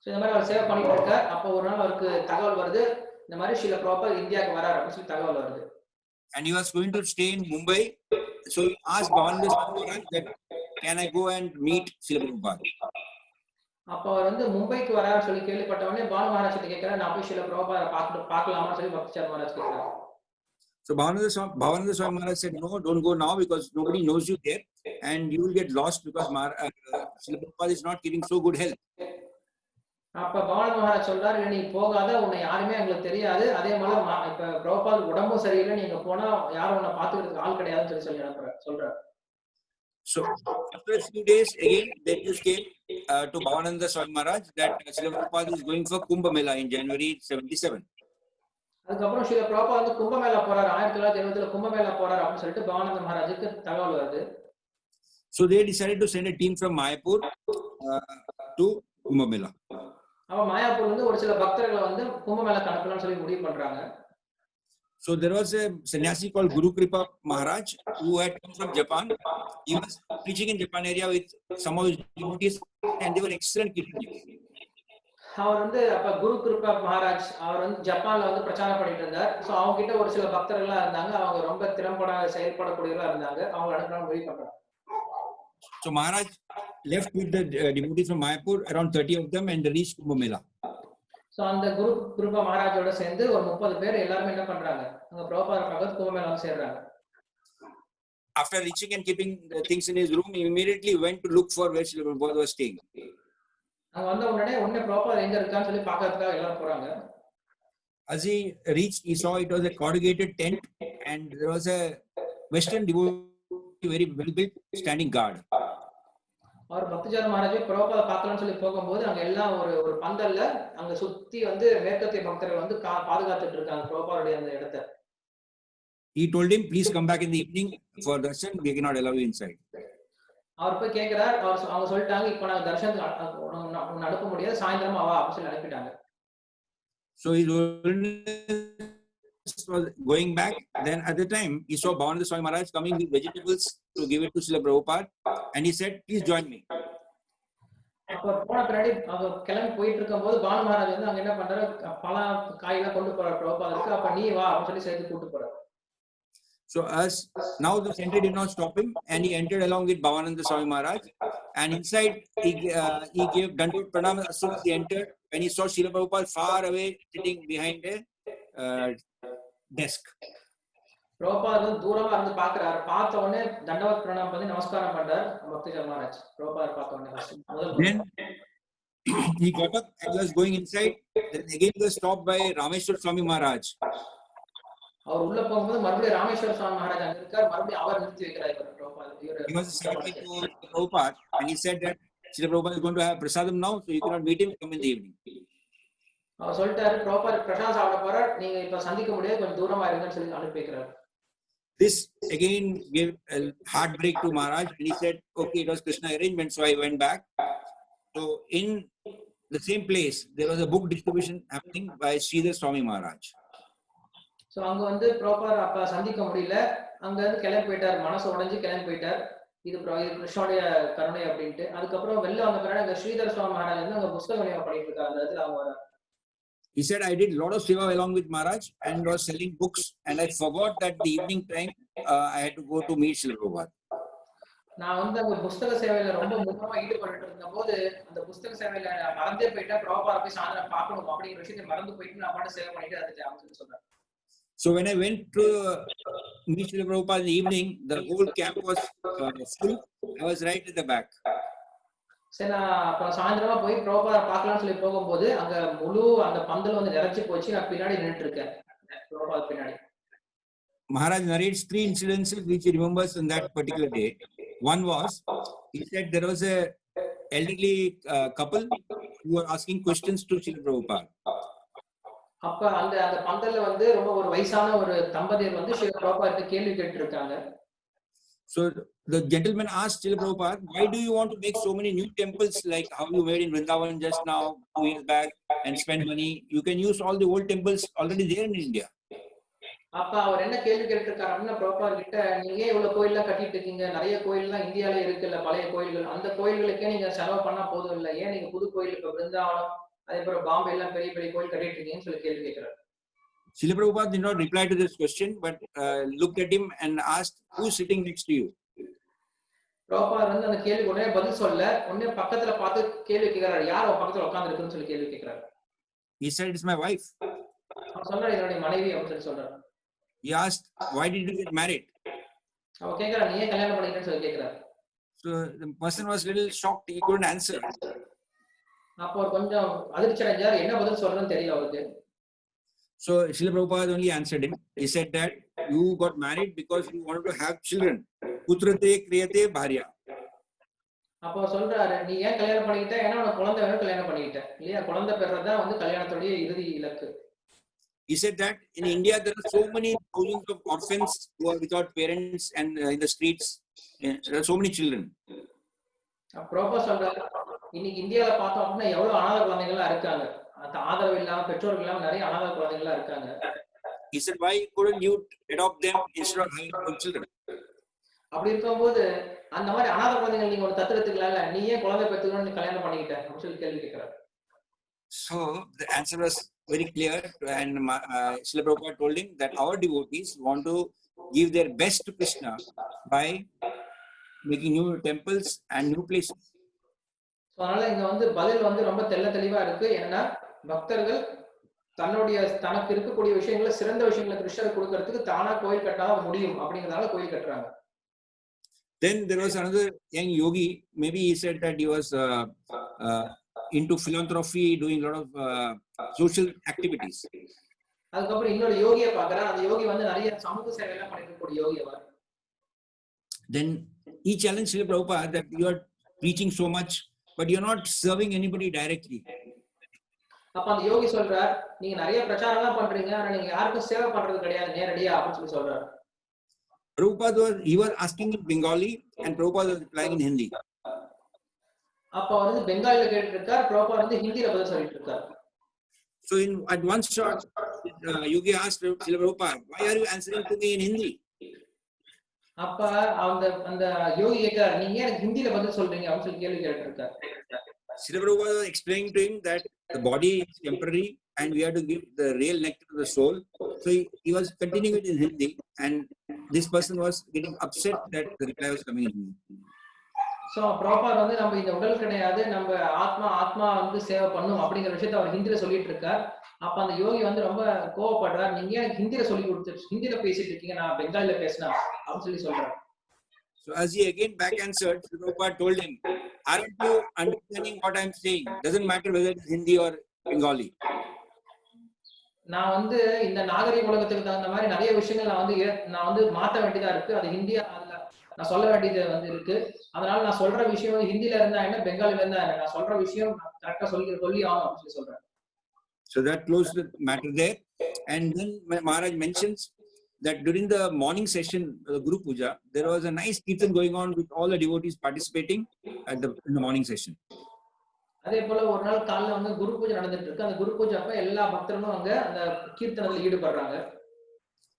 So இந்த மாதிரி அவர் சேவை பண்ணிட்டு இருக்கார். அப்ப ஒரு நாள் அவருக்கு தகவல் வருது, இந்த மாதிரி ஸ்ரீல பிரபுபாத் இந்தியாவுக்கு வரார் அப்படின்னு சொல்லி தகவல் வருது. And he was going to stay in Mumbai. So he asked Bhavananda Swami Maharaj that can I go and meet Srila Prabhupada? அப்ப அவர் வந்து மும்பைக்கு வரார் சொல்லி கேள்விப்பட்ட உடனே பானு மகாராஜ் கிட்ட கேக்குறாரு, நான் போய் ஸ்ரீல பிரபுபாத பார்க்கலாமா சொல்லி பக்திசார் மகாராஜ் கேக்குறாரு. So Bhavananda Swami Maharaj said, no, don't go now because nobody knows you there and you will get lost because Srila Prabhupada is not giving so good health. அப்ப பானு மகாராஜ் சொல்றாரு, நீ போகாத, உன்னை யாருமே எங்களுக்கு தெரியாது, அதே மாதிரி இப்ப பிரபுபாத் உடம்பும் சரியில்லை, நீங்க போனா யாரும் உன்னை பாத்துக்கிறதுக்கு ஆள் கிடையாதுன்னு சொல்லி சொல்றாரு. So after a few days again the news came to Bhavananda Swami Maharaj that Srila Prabhupada is going for Kumbh Mela in January 77. அதுக்கப்புறம் ஸ்ரீல பிரபுபாத் வந்து கும்பமேளா போறாரு, 1970 கும்பமேளா போறாரு அப்படின்னு சொல்லிட்டு பவானந்த மகாராஜுக்கு தகவல் வருது. So they decided to send a team from Mayapur to Kumbh Mela. அப்ப மாயாப்பூர்ல இருந்து ஒரு சில பக்தர்களை வந்து கும்பமேளாக்கு அனுப்பலாம்னு சொல்லி முடிவு பண்றாங்க. So there was a sannyasi called Guru Kripa Maharaj who had come from Japan. He was preaching in Japan area with some of his devotees and they were excellent Kirtanias. அவர் வந்து அப்ப குரு கிருபா மகாராஜ் அவர் வந்து ஜப்பான்ல வந்து பிரச்சாரம் பண்ணிட்டு இருந்தார். சோ அவங்க கிட்ட ஒரு சில பக்தர்களா இருந்தாங்க, அவங்க ரொம்ப திறம்பட செயல்படக்கூடியவர்களா இருந்தாங்க. அவங்க அனுப்பலாம் முடிவு பண்றாங்க. So Maharaj left with the devotees from Mayapur, around 30 of them, and they reached Kumbh Mela. So அந்த குரு கிருபா மகாராஜோட சேர்ந்து ஒரு 30 பேர் எல்லாரும் என்ன பண்றாங்க, அங்க பிரபுபாத பகத் கும்பமேளால சேர்றாங்க. After reaching and keeping the things in his room, he immediately went to look for where Srila Prabhupada was staying. அங்க வந்த உடனே பிரபுபாத் எங்க இருக்கான்னு சொல்லி பார்க்கிறதுக்காக எல்லாரும் போறாங்க. As he reached, he saw it was a corrugated tent and there was a Western devotee, very well built, standing guard. அவர் பக்திஜார மகாராஜ் பிரபுபாத பார்க்கலாம்னு சொல்லி போகும்போது அங்க எல்லாம் ஒரு பந்தல்ல அங்க சுத்தி வந்து மேற்கத்திய பக்தர்கள் வந்து பாதுகாத்துட்டு இருக்காங்க பிரபுபாதுடைய அந்த இடத்தை. He told him, please come back in the evening for darshan, we cannot allow you inside. அவர் போய் கேக்குறார், அவங்க சொல்லிட்டாங்க, இப்போ நாங்க தர்ஷனத்துக்கு அனுப்ப முடியாது, சாயந்தரமா வா அப்படின்னு சொல்லி அனுப்பிட்டாங்க. So he was going back. Then at the time he saw Bhavananda Swami Maharaj coming with vegetables to give it to Srila Prabhupada, and he said, please join me. அப்ப போன பின்னாடி அவர் கிளம்பி போயிட்டு இருக்கும்போது பானு மகாராஜ் வந்து அங்க என்ன பண்றாரு, பழம் காயெல்லாம் கொண்டு போறாரு பிரபுபாதருக்கு. அப்ப நீ வா அப்படின்னு சொல்லி சேர்த்து கூட்டு போறாரு. So as now the sentry did not stop him, and he entered along with Bhavananda Swami Maharaj, and inside he gave Dandavata Pranam as soon as he entered. When he saw Srila Prabhupada far away sitting behind a desk. Prabhupad வந்து தூரமா இருந்து பாக்குறாரு. பார்த்த உடனே தண்டவத் பிரணாம் பண்ணி நமஸ்காரம் பண்றார் பக்திஜார மகாராஜ். பிரபுபாத் பார்த்த உடனே then he got up and was going inside. Then again he was stopped by Rameshwar Swami Maharaj. அவர் உள்ள போகும்போது மறுபடியும் ராமேஸ்வர சுவாமி மகாராஜ் அங்க இருக்கார். மறுபடியும் அவர் நிறுத்தி வைக்கிறார் Prabhupad. He was secretary to Prabhupada, and he said that Srila Prabhupada is going to have prasadam now, so you cannot meet him. Come in the evening. அவர் சொல்லிட்டாரு, பிரபுபாத் பிரசாதம் சாப்பிட போறார், நீங்க இப்ப சந்திக்க முடியாது, கொஞ்சம் தூரமா இருங்கன்னு சொல்லி அனுப்பி வைக்கிறார். This again gave a heartbreak to Maharaj, and he said, okay, it was Krishna arrangement, so I went back. So in the same place, there was a book distribution happening by Sridhar Swami Maharaj. So அங்க வந்து பிரபுபாத் அப்ப சந்திக்க முடியல, அங்க இருந்து கிளம்பி போயிட்டார், மனசு உடைஞ்சு கிளம்பி போயிட்டார். இது கிருஷ்ணனுடைய கருணை அப்படின்ட்டு. அதுக்கப்புறம் வெளில வந்த பிறகு அங்க ஸ்ரீதர சுவாமி மகாராஜ் வந்து அங்க புஸ்தக விநியோகம் பண்ணிட்டு இருக்காரு. அந்த இடத்துல அவங்க He said, I did a lot of seva along with Maharaj and was selling books, and I forgot that the evening time I had to go to meet Srila Prabhupada. நான் வந்து அங்க புஸ்தக சேவையில ரொம்ப முன்னமா ஈடுபட்டு இருந்த போது அந்த புஸ்தக சேவையில மறந்தே போயிட்டேன். பிரபுபாத போய் சாயந்தரம் பார்க்கணும் அப்படிங்கிற விஷயத்தை மறந்து போயிட்டு நான் பாட்டு சேவை பண்ணிட்டு அதுக்கு அப்படின்னு சொல்றேன். So when I went to meet Srila Prabhupada in the evening, the whole camp was full. I was right at the back. சரி, நான் அப்ப சாயந்தரமா போய் பிரபுபாத பார்க்கலாம்னு சொல்லி போகும்போது அங்க முழு அந்த பந்தல் வந்து நிறைச்சு போச்சு. நான் பின்னாடி நின்றுட்டு இருக்கேன் பிரபுபாத பின்னாடி. Maharaj narrates 3 incidences which he remembers on that particular day. One was, he said there was a elderly couple who were asking questions to Srila Prabhupada. அப்ப அந்த அந்த பந்தல்ல வந்து ரொம்ப ஒரு வயசான ஒரு தம்பதியர் வந்து ஸ்ரீ பிரபுபாத கேள்வி கேட்டு இருக்காங்க. So the gentleman asked Srila Prabhupada, why do you want to make so many new temples like how you made in Vrindavan just now 2 years back and spend money? You can use all the old temples already there in India. அப்ப அவர் என்ன கேள்வி கேட்டு இருக்காரு அப்படின்னா பிரபுபாத கிட்ட, நீங்க இவ்வளவு கோயில் எல்லாம் கட்டிட்டு இருக்கீங்க, நிறைய கோயில் எல்லாம் இந்தியால இருக்குல்ல, பழைய கோயில்கள், அந்த கோயில்களுக்கே நீங்க செலவு பண்ணா போதும் இல்ல, ஏன் நீங்க புது கோயில் இப்ப பிருந்தாவனம் அதே போல பாம்பே எல்லாம் பெரிய பெரிய கோயில் கட்டிட்டு இருக்கீங்கன்னு சொல்லி கேள்வி கேட்கிறாரு. Srila Prabhupada did not reply to this question, but looked at him and asked, who is sitting next to you? Prabhupada வந்து அந்த கேள்வி உடனே பதில் சொல்ல, உடனே பக்கத்துல பார்த்து கேள்வி கேட்கிறாரு, யார் அவ பக்கத்துல உட்கார்ந்து இருக்குன்னு சொல்லி கேள்வி கேட்கிறாரு. He said, it's my wife. அவர் சொல்றாரு, என்னுடைய மனைவி அப்படின்னு சொல்லி சொல்றாரு. He asked, why did you get married? அவ கேட்கிறா, நீ ஏன் கல்யாணம் பண்ணிக்கிட்டேன்னு சொல்லி கேட்கிறாரு. So the person was a little shocked. He couldn't answer. அப்போ அவர் கொஞ்சம் அதிர்ச்சி அடைஞ்சார், என்ன பதில் சொல்றதுன்னு தெரியல அவருக்கு. So Srila Prabhupada only answered him. He said that you got married because you wanted to have children. Putrate kriyate bharya. அப்போ சொல்றாரு, நீ ஏன் கல்யாணம் பண்ணிக்கிட்ட, ஏன்னா உனக்கு குழந்தை வேணும் கல்யாணம் பண்ணிக்கிட்ட இல்லையா, குழந்தை பெறதான் வந்து கல்யாணத்துடைய இறுதி இலக்கு. He said that in India there are so many thousands of orphans who are without parents and in the streets. There are so many children. Prabhupada சொல்றாரு, இன்னைக்கு இந்தியால பார்த்தோம் அப்படின்னா எவ்வளவு அனாதை குழந்தைகள் இருக்காங்க, அந்த ஆதரவு இல்லாம பெற்றோர்கள் இல்லாம நிறைய அனாதை குழந்தைகள் இருக்காங்க. He said, why couldn't you adopt them instead of having more children? அப்படி இருக்கும்போது அந்த மாதிரி அனாதை குழந்தைகள் நீங்க ஒரு தத்தெடுத்துக்கலாம்ல, நீ ஏன் குழந்தை பெற்றுக்கணும்னு கல்யாணம் பண்ணிக்கிட்ட அப்படின்னு சொல்லி கேள்வி கேட்கிறாரு. So the answer was very clear, and Srila Prabhupada told him that our devotees want to give their best to Krishna by making new temples and new places. So அதனால இங்க வந்து பதில் வந்து ரொம்ப தெளிவா இருக்கு. ஏன்னா பக்தர்கள் தனக்கு இருக்கக்கூடிய விஷயங்களை சிறந்த விஷயங்களை கிருஷ்ணர் கொடுக்கறதுக்கு தானா கோயில் கட்டாதான் முடியும் அப்படிங்கறதால கோயில் கட்டுறாங்க. Then there was another young yogi. Maybe he said that he was into philanthropy, doing a lot of social activities. அதுக்கப்புறம் இன்னொரு யோகியை பார்க்கறான். அந்த யோகி வந்து நிறைய சமூக சேவை எல்லாம் பண்ணிட்டு கூடிய யோகி அவர். Then he challenged Srila Prabhupada that you are preaching so much, but you're not serving anybody directly. அப்ப அந்த யோகி சொல்றார், நீங்க நிறைய பிரச்சாரம் எல்லாம் பண்றீங்க, ஆனா நீங்க யாருக்கும் சேவை பண்றது கிடையாது நேரடியா அப்படின்னு சொல்லி சொல்றாரு. Prabhupada was asking in Bengali and Prabhupada was replying in Hindi. அப்ப வந்து பெங்காலில கேட்டுட்டு இருக்கார், பிரபுபாத வந்து ஹிந்தில பதில் சொல்லிட்டு இருக்கார். So at one shot, Yogi asked Srila Prabhupada, why are you answering to me in Hindi? அப்ப அந்த யோகி கேட்கிறார், நீங்க ஏன் ஹிந்தில பதில் சொல்றீங்க அப்படின்னு சொல்லி கேள்வி கேட்டுட்டு இருக்கார். Srila Prabhupada was explaining to him that the body is temporary and we have to give the real nectar to the soul. So he was continuing it in Hindi, and this person was getting upset that the reply was coming in Hindi. So Prabhupada வந்து நம்ம இந்த உடல் கிடையாது, நம்ம ஆத்மா வந்து சேவை பண்ணும் அப்படிங்கிற விஷயத்தை அவர் ஹிந்தில சொல்லிட்டு இருக்கார். அப்ப அந்த யோகி வந்து ரொம்ப கோவப்படுறார், நீங்க ஏன் ஹிந்தில சொல்லி கொடுத்து ஹிந்தில பேசிட்டு இருக்கீங்க, நான் பெங்காலில பேசினா அப்படின்னு சொல்லி சொல்றாரு. So as he again back answered, Prabhupada told him, aren't you understanding what I'm saying? Doesn't matter whether it's Hindi or Bengali. நான் வந்து இந்த நாகரிக உலகத்துக்கு தகுந்த மாதிரி நிறைய விஷயங்கள் நான் வந்து மாத்த வேண்டியதா இருக்கு. அது ஹிந்தியா நான் சொல்ல வேண்டியது வந்து இருக்கு. அதனால நான் சொல்ற விஷயம் ஹிந்தில இருந்தா என்ன, பெங்காலில இருந்தா என்ன, நான் சொல்ற விஷயம் கரெக்டா சொல்லி ஆகணும் அப்படின்னு சொல்றேன். So that closed the matter there. And then Maharaj mentions that during the morning session, the Guru Puja, there was a nice kirtan going on with all the devotees participating in the morning session. அதே போல ஒரு நாள் காலையில வந்து குரு பூஜை நடந்துட்டு இருக்கு. அந்த குரு பூஜை அப்ப எல்லா பக்தர்களும் அங்க அந்த கீர்த்தனத்துல ஈடுபடுறாங்க.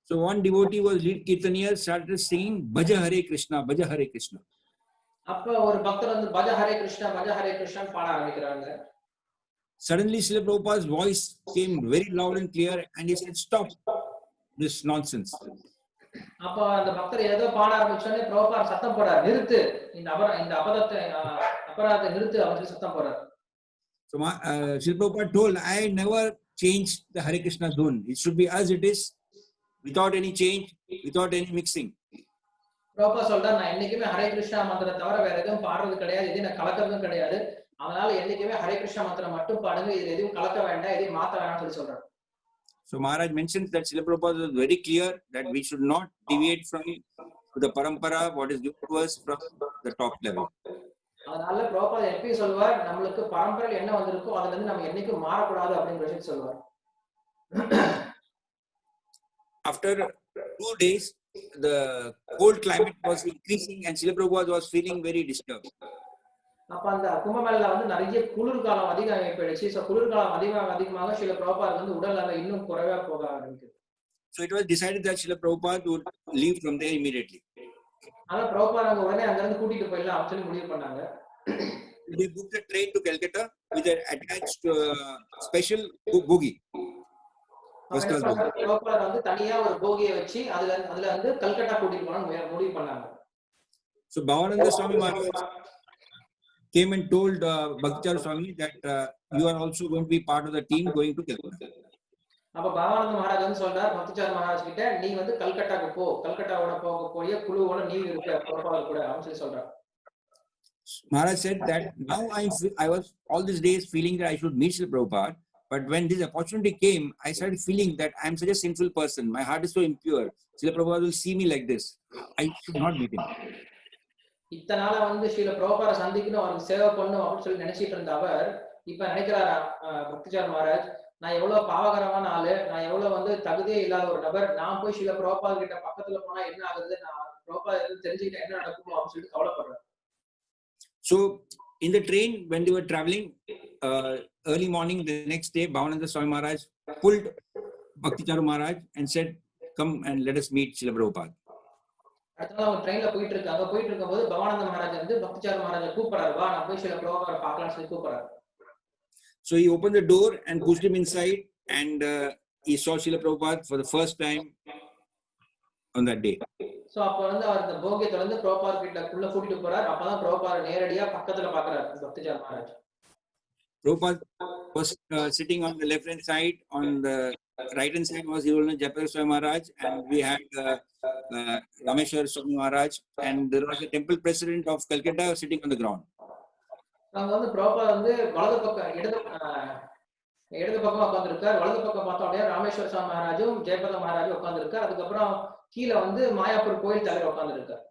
So one devotee was lead kirtaniya, started singing Bhaja Hare Krishna, Bhaja Hare Krishna. அப்ப ஒரு பக்தர் வந்து பஜ ஹரே கிருஷ்ணா பாட ஆரம்பிக்கிறாங்க. Suddenly, Srila Prabhupada's voice came very loud and clear, and he said, "Stop this nonsense." அப்ப அந்த பக்தர் ஏதோ பாட ஆரம்பிச்சோடனே பிரபுபார் சத்தம் போடுறார், நிறுத்து, இந்த அபதத்தை அபராதத்தை நிறுத்து அப்படின்னு சொல்லி சத்தம் போடுறார். So Srila Prabhupada told, "I never changed the Hare Krishna dhun. It should be as it is, without any change, without any mixing." Prabhupada சொல்றார், நான் என்னைக்குமே ஹரே கிருஷ்ணா மந்திரம் தவிர வேற எதுவும் பாடுறது கிடையாது, எதையும் நான் கலக்கிறதும் கிடையாது. அதனால என்னைக்குமே ஹரே கிருஷ்ணா மந்திரம் மட்டும் பாடுங்க, இது எதையும் கலக்க வேண்டாம், எதையும் மாத்த வேண்டாம்னு சொல்லி சொல்றாரு. So Maharaj mentions that Srila Prabhupada was very clear that we should not deviate from the parampara, what is given to us from the top level. அதனால பிரபுபார் எப்பயும் சொல்வார், நம்மளுக்கு பரம்பரையில் என்ன வந்திருக்கோ அதுல இருந்து நம்ம என்னைக்கும் மாறக்கூடாது அப்படிங்கிற விஷயத்தை சொல்வார். After 2 days, the cold climate was increasing and Srila Prabhupada was feeling very disturbed. அப்ப அந்த கும்பமேளால வந்து நிறைய குளிர்காலம் அதிகமாகி போயிடுச்சு. சோ குளிர்காலம் அதிகமாக ஸ்ரீல பிரபுபாத் வந்து உடல் நலம் இன்னும் குறைவா போக ஆரம்பிக்குது. So it was decided that Srila Prabhupada would leave from there immediately. ஆனா பிரபுபாத் அவங்க உடனே அங்க இருந்து கூட்டிட்டு போயிடலாம் அப்படின்னு சொல்லி முடிவு பண்ணாங்க. They booked a train to Calcutta with an attached special bogie. Prabhupad வந்து தனியா ஒரு போகியை வச்சு அதுல வந்து கல்கட்டா கூட்டிட்டு போகணும்னு முடிவு பண்ணாங்க. So Bhavananda Swami Maharaj came and told Bhaktichar Swami that you are also going to be part of the team going to Calcutta. அப்ப பகவானந்த மகாராஜ் வந்து சொல்றார் பக்திச்சார் மகாராஜ் கிட்ட, நீ வந்து கல்கட்டாக்கு போ, கல்கட்டாவோட போகக்கூடிய குழுவோட நீ இருக்க பிரபுபாத் கூட அப்படின்னு சொல்லி சொல்றார். Maharaj said that now I was all these days feeling that I should meet Srila Prabhupada, but when this opportunity came, I started feeling that I am such a sinful person. My heart is so impure. Srila Prabhupada will see me like this. I should not meet him. இத்தனால வந்து ஸ்ரீல பிரபுபாத சந்திக்கணும், அவருக்கு சேவை பண்ணணும் அப்படின்னு சொல்லி நினைச்சிட்டு இருந்த அவர் இப்ப நினைக்கிறாரா, பக்திச்சார் மகாராஜ், நான் எவ்வளவு பாவகரமான ஆளு, நான் எவ்வளவு வந்து தகுதியே இல்லாத ஒரு நபர், நான் போய் ஸ்ரீல பிரபுபாத கிட்ட பக்கத்துல போனா என்ன ஆகுது, நான் பிரபுபாத தெரிஞ்சுக்கிட்ட என்ன நடக்குமோ அப்படின்னு சொல்லிட்டு கவலைப்படுறேன். So in the train, when they were traveling early morning the next day, Bhavananda Swami Maharaj pulled Bhakticharu Maharaj and said, "Come and let us meet Srila Prabhupada." அடுத்த நாள் அவங்க ட்ரெயின்ல போயிட்டு இருக்கும்போது பவானந்த மகாராஜ் வந்து பக்திச்சார் மகாராஜை கூப்பிடுறாரு, வா நான் போய் ஸ்ரீல பிரபுபாத பார்க்கலாம்னு சொல்லி கூப்பிடுறாரு. So he opened the door and pushed him inside, and he saw Srila Prabhupada for the first time on that day. So அப்ப வந்து அவர் இந்த போகியத்துல இருந்து பிரபுபாத கிட்ட உள்ள கூட்டிட்டு போறார். அப்பதான் பிரபுபாத நேரடியா பக்கத்துல பாக்குறாரு பக்திச்சார் Maharaj. Prabhupada was sitting on the left hand side. On the right hand side was Hirulna Jayaprakash Swami Maharaj, and we had Rameshwar Swami Maharaj, and there was a temple president of Calcutta sitting on the ground. அங்க வந்து பிரபுபாத வந்து வலது பக்கம் இடது பக்கம் உட்கார்ந்திருக்கார். வலது பக்கம் பார்த்தோம் அப்படியே ராமேஸ்வர சுவாமி மகாராஜும் ஜெயபிரத மகாராஜும் உட்கார்ந்திருக்கார். அதுக்கப்புறம் கீழே வந்து மாயாப்பூர் கோயில் தலைவர் உட்கார்ந்திருக்கார்.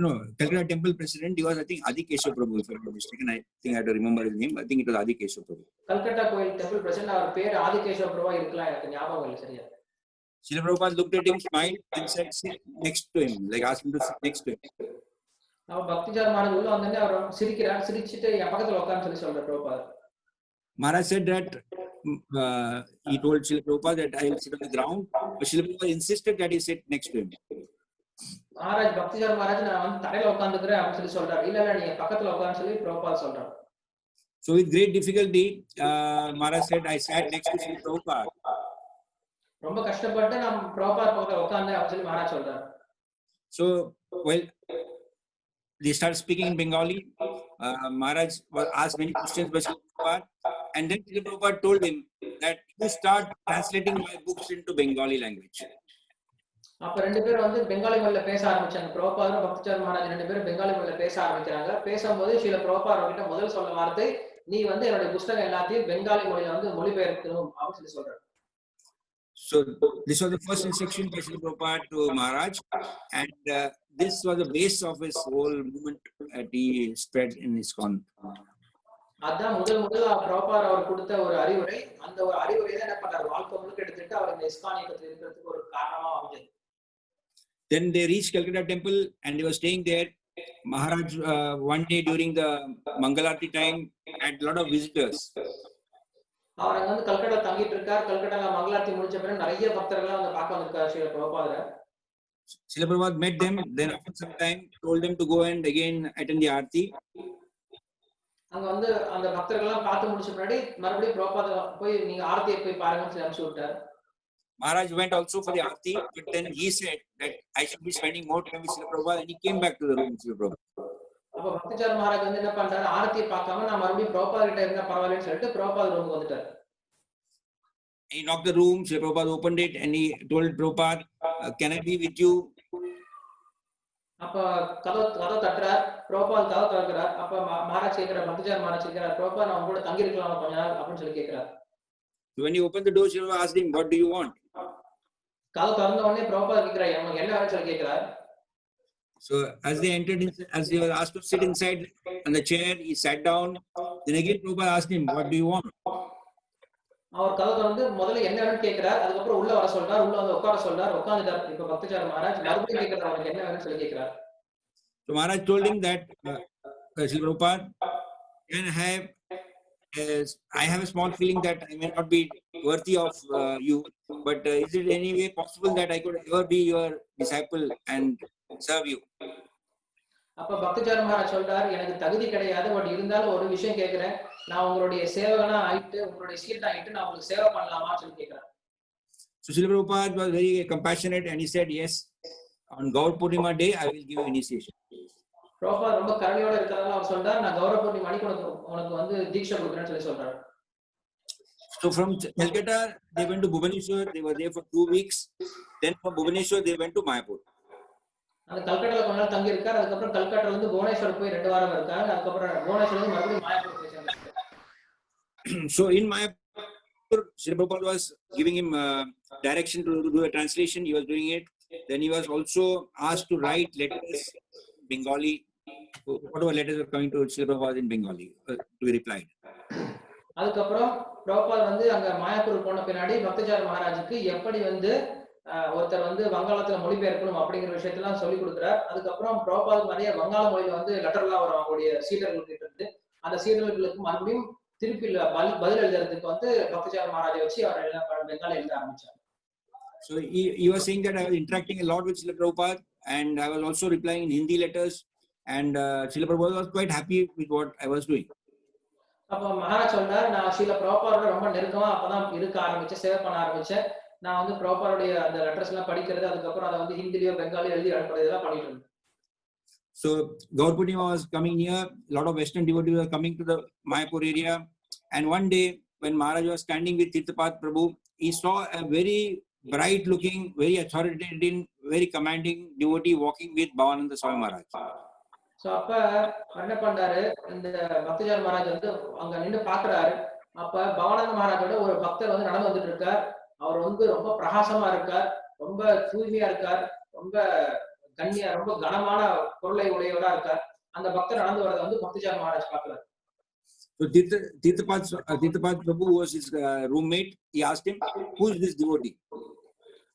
No, Calcutta temple president, he was, I think, Adi Keshav Prabhu, if I'm not mistaken. I think I have to remember his name. I think it was Adi Keshav Prabhu. Calcutta கோயில் டெம்பிள் பிரசிடென்ட், அவர் பேர் ஆதி கேசவ பிரபா இருக்கலாம், எனக்கு ஞாபகம் இல்லை சரியா. Srila Prabhupada looked at him, smiled, and said, "Sit next to him," like asked him to sit next to him. அவர் பக்திச்சார் மகாராஜ் உள்ள வந்தோடனே அவர் சிரிக்கிறார், சிரிச்சிட்டு என் பக்கத்துல உட்கார்ந்து சொல்லி சொல்ற Prabhupada. Maharaj said that he told Srila Prabhupada that I will sit on the ground, but Srila Prabhupada insisted that he sit next to him. Maharaj பக்திச்சார் Maharaj நான் வந்து தரையில உட்கார்ந்துக்கிறேன் அப்படின்னு சொல்லி சொல்றாரு. இல்ல நீங்க பக்கத்துல உட்கார்ந்து சொல்லி பிரபுபாத சொல்றாரு. So with great difficulty, Maharaj said, I sat next to Srila Prabhupada. ரொம்ப கஷ்டப்பட்டு நான் பிரபுபாத பக்கத்துல உட்கார்ந்தேன் அப்படின்னு சொல்லி மகாராஜ் சொல்றாரு. So well, they started speaking in Bengali. Maharaj was asked many questions by Srila Prabhupada, and then Srila Prabhupada told him that you start translating my books into Bengali language. அப்ப ரெண்டு பேரும் வந்து பெங்காலி மொழியில பேச ஆரம்பிச்சாங்க. பிரபுபாதரும் பக்திச்சார் மகாராஜ் ரெண்டு பேரும் பெங்காலி மொழியில பேச ஆரம்பிக்கிறாங்க. பேசும்போது ஸ்ரீல பிரபுபாத கிட்ட முதல் சொன்ன வார்த்தை, நீ வந்து என்னுடைய புத்தகம் எல்லாத்தையும் பெங்காலி மொழியில வந்து மொழிபெயர்க்கணும் அப்படின்னு சொல்லி சொல்றாரு. So this was the first instruction by Srila Prabhupada to Maharaj, and this was the base of his whole movement that he spread in ISKCON. அதான் முதல் பிரபுபாத அவர் கொடுத்த ஒரு அறிவுரை. அந்த ஒரு அறிவுரை தான் என்ன பண்றாரு, வாழ்க்கை முழுக்க எடுத்துட்டு அவர் இந்த ISKCON இயக்கத்தில் இருக்கிறதுக்கு ஒரு காரணமா அமைஞ்சது. Then they reached Calcutta temple and they were staying there. Maharaj one day during the Mangalarti time had a lot of visitors. அவர் அங்க வந்து கல்கட்டா தங்கிட்டு இருக்கார். கல்கட்டால மங்களார்த்தி முடிச்ச பிறகு நிறைய பக்தர்கள் வந்து பார்க்க வந்திருக்காரு Srila பிரபுபாதரை. Srila Prabhupada met them, then after some time told them to go and again attend the Aarti. அங்க வந்து அந்த பக்தர்கள் எல்லாம் பார்த்து முடிச்ச பின்னாடி மறுபடியும் பிரபாத போய் நீங்க ஆர்த்தியை போய் பாருங்கன்னு சொல்லி அனுப்பிச்சு விட்டார். Maharaj went also for the Aarti, but then he said that I should be spending more time with Srila Prabhupada, and he came back to the room with Srila Prabhupada. அப்ப பக்திச்சார் மகாராஜ் வந்து என்ன பண்றாரு, ஆர்த்தியை பார்க்காம நான் மறுபடியும் பிரபாத கிட்ட இருந்தா பரவாயில்லன்னு சொல்லிட்டு பிரபாத ரூமுக்கு வந்துட்டார். He knocked the room, Srila Prabhupada opened it, and he told Prabhupada, can I be with you? அப்ப கதவு தட்டுறார், பிரபாத் கதவு திறக்கிறார். அப்ப மகாராஜ் கேட்கிறார், பக்திச்சார் மகாராஜ் கேட்கிறார், பிரபாத் நான் உங்க கூட தங்கி இருக்கலாமா கொஞ்ச நாள் அப்படின்னு சொல்லி கேட்கிறார். When he opened the door, Srila asked him, what do you want? கதவு திறந்த உடனே பிரபாத் கேட்கிறார், எனக்கு என்ன வேணும்னு சொல்லி கேட்கிறார். So as they entered, as they were asked to sit inside on the chair, he sat down. Then again Prabhupada asked him, what do you want? அவர் கதவு திறந்து முதல்ல என்ன வேணும்னு கேட்கிறார், அதுக்கப்புறம் உள்ள வர சொல்றார், உள்ள வந்து உட்கார சொல்றார், உட்கார்ந்துட்டார். இப்ப பக்திச்சார் மகாராஜ் மறுபடியும் கேட்கிறார், அவருக்கு என்ன வேணும்னு சொல்லி கேட்கிறார். So Maharaj told him that Srila Prabhupada, I have a small feeling that I may not be worthy of you, but is it any way possible that I could ever be your disciple and serve you? அப்ப பக்திச்சார் மகாராஜ் சொல்றார், எனக்கு தகுதி கிடையாது, but இருந்தாலும் ஒரு விஷயம் கேட்கிறேன், நான் உங்களுடைய சேவகனா ஆயிட்டு உங்களுடைய சீட்டா ஆயிட்டு நான் உங்களுக்கு சேவை பண்ணலாமா சொல்லி கேட்கிறேன். So Srila Prabhupada was very compassionate and he said, yes, on Gaur Purnima day I will give you initiation. Prabhat ரொம்ப கருணையோட இருக்கிறதால அவர் சொல்றார், நான் கௌர பூர்ணிமா அன்னைக்கு உனக்கு வந்து தீட்சை கொடுக்குறேன்னு சொல்லி சொல்றாரு. So from Calcutta they went to Bhubaneswar, they were there for 2 weeks. Then from Bhubaneswar they went to Mayapur. அந்த கல்கட்டால கொஞ்ச நாள் தங்கி இருக்கார், அதுக்கப்புறம் கல்கட்டால இருந்து புவனேஸ்வர் போய் 2 வாரம் இருக்காங்க, அதுக்கப்புறம் புவனேஸ்வர்ல இருந்து மறுபடியும் மாயாப்பூர் போய் சேர்ந்தார். So in Mayapur, Srila Prabhupada was giving him direction to do a translation. He was doing it. Then he was also asked to write letters in Bengali. Whatever letters were coming to Srila Prabhupada in Bengali to be replied. அதுக்கப்புறம் பிரபாத் வந்து அங்க மாயாப்பூர் போன பின்னாடி பக்திச்சார் மகாராஜுக்கு எப்படி வந்து ஒருத்தர் வந்து வங்காளத்துல மொழிபெயர்க்கணும் அப்படிங்கிற விஷயத்தெல்லாம் சொல்லி கொடுக்குறார். அதுக்கப்புறம் பிரபாத் நிறைய வங்காள மொழியில வந்து லெட்டர்லாம் வரும் அவங்களுடைய சீடர்களுக்கு இருந்து. அந்த சீடர்களுக்கு மறுபடியும் திருப்பி பதில் எழுதுறதுக்கு வந்து பக்திச்சார் மகாராஜை வச்சு அவர் பெங்காலி எழுத ஆரம்பிச்சார். So he was saying that I was interacting a lot with Srila Prabhupada and I was also replying in Hindi letters, and Srila Prabhupada was quite happy with what I was doing. அப்ப மகாராஜ் சொல்றார், நான் ஸ்ரீல பிரபாதோட ரொம்ப நெருக்கமா அப்பதான் இருக்க ஆரம்பிச்சேன், சேவை பண்ண ஆரம்பிச்சேன். நான் வந்து பிரபாதோடைய அந்த லெட்டர்ஸ் எல்லாம் படிக்கிறது, அதுக்கப்புறம் அதை வந்து ஹிந்திலயோ பெங்காலியோ எழுதி அனுப்புறது எல்லாம் பண்ணிட்டு இருந்தேன். So Gaur Purnima was coming near, a lot of Western devotees were coming to the Mayapur area, and one day when Maharaj was standing with Tirthapath Prabhu, he saw a very bright looking, very authoritative, very commanding devotee walking with Bhavananda Swami Maharaj. So அப்ப என்ன பண்றாரு, இந்த பக்திச்சார் மகாராஜ் வந்து அங்க நின்று பாக்குறாரு. அப்ப பவானந்த மகாராஜோட ஒரு பக்தர் வந்து நடந்து வந்துட்டு இருக்கார். அவர் வந்து ரொம்ப பிரகாசமா இருக்கார், ரொம்ப தூய்மையா இருக்கார், ரொம்ப ரொம்ப கனமான பொருளை உடையவரா இருக்கார். அந்த பக்தர் நடந்து வரதை வந்து பக்திச்சார் மகாராஜ் பாக்குறாரு. So Tirthapath Prabhu was his roommate. He asked him, who is this devotee?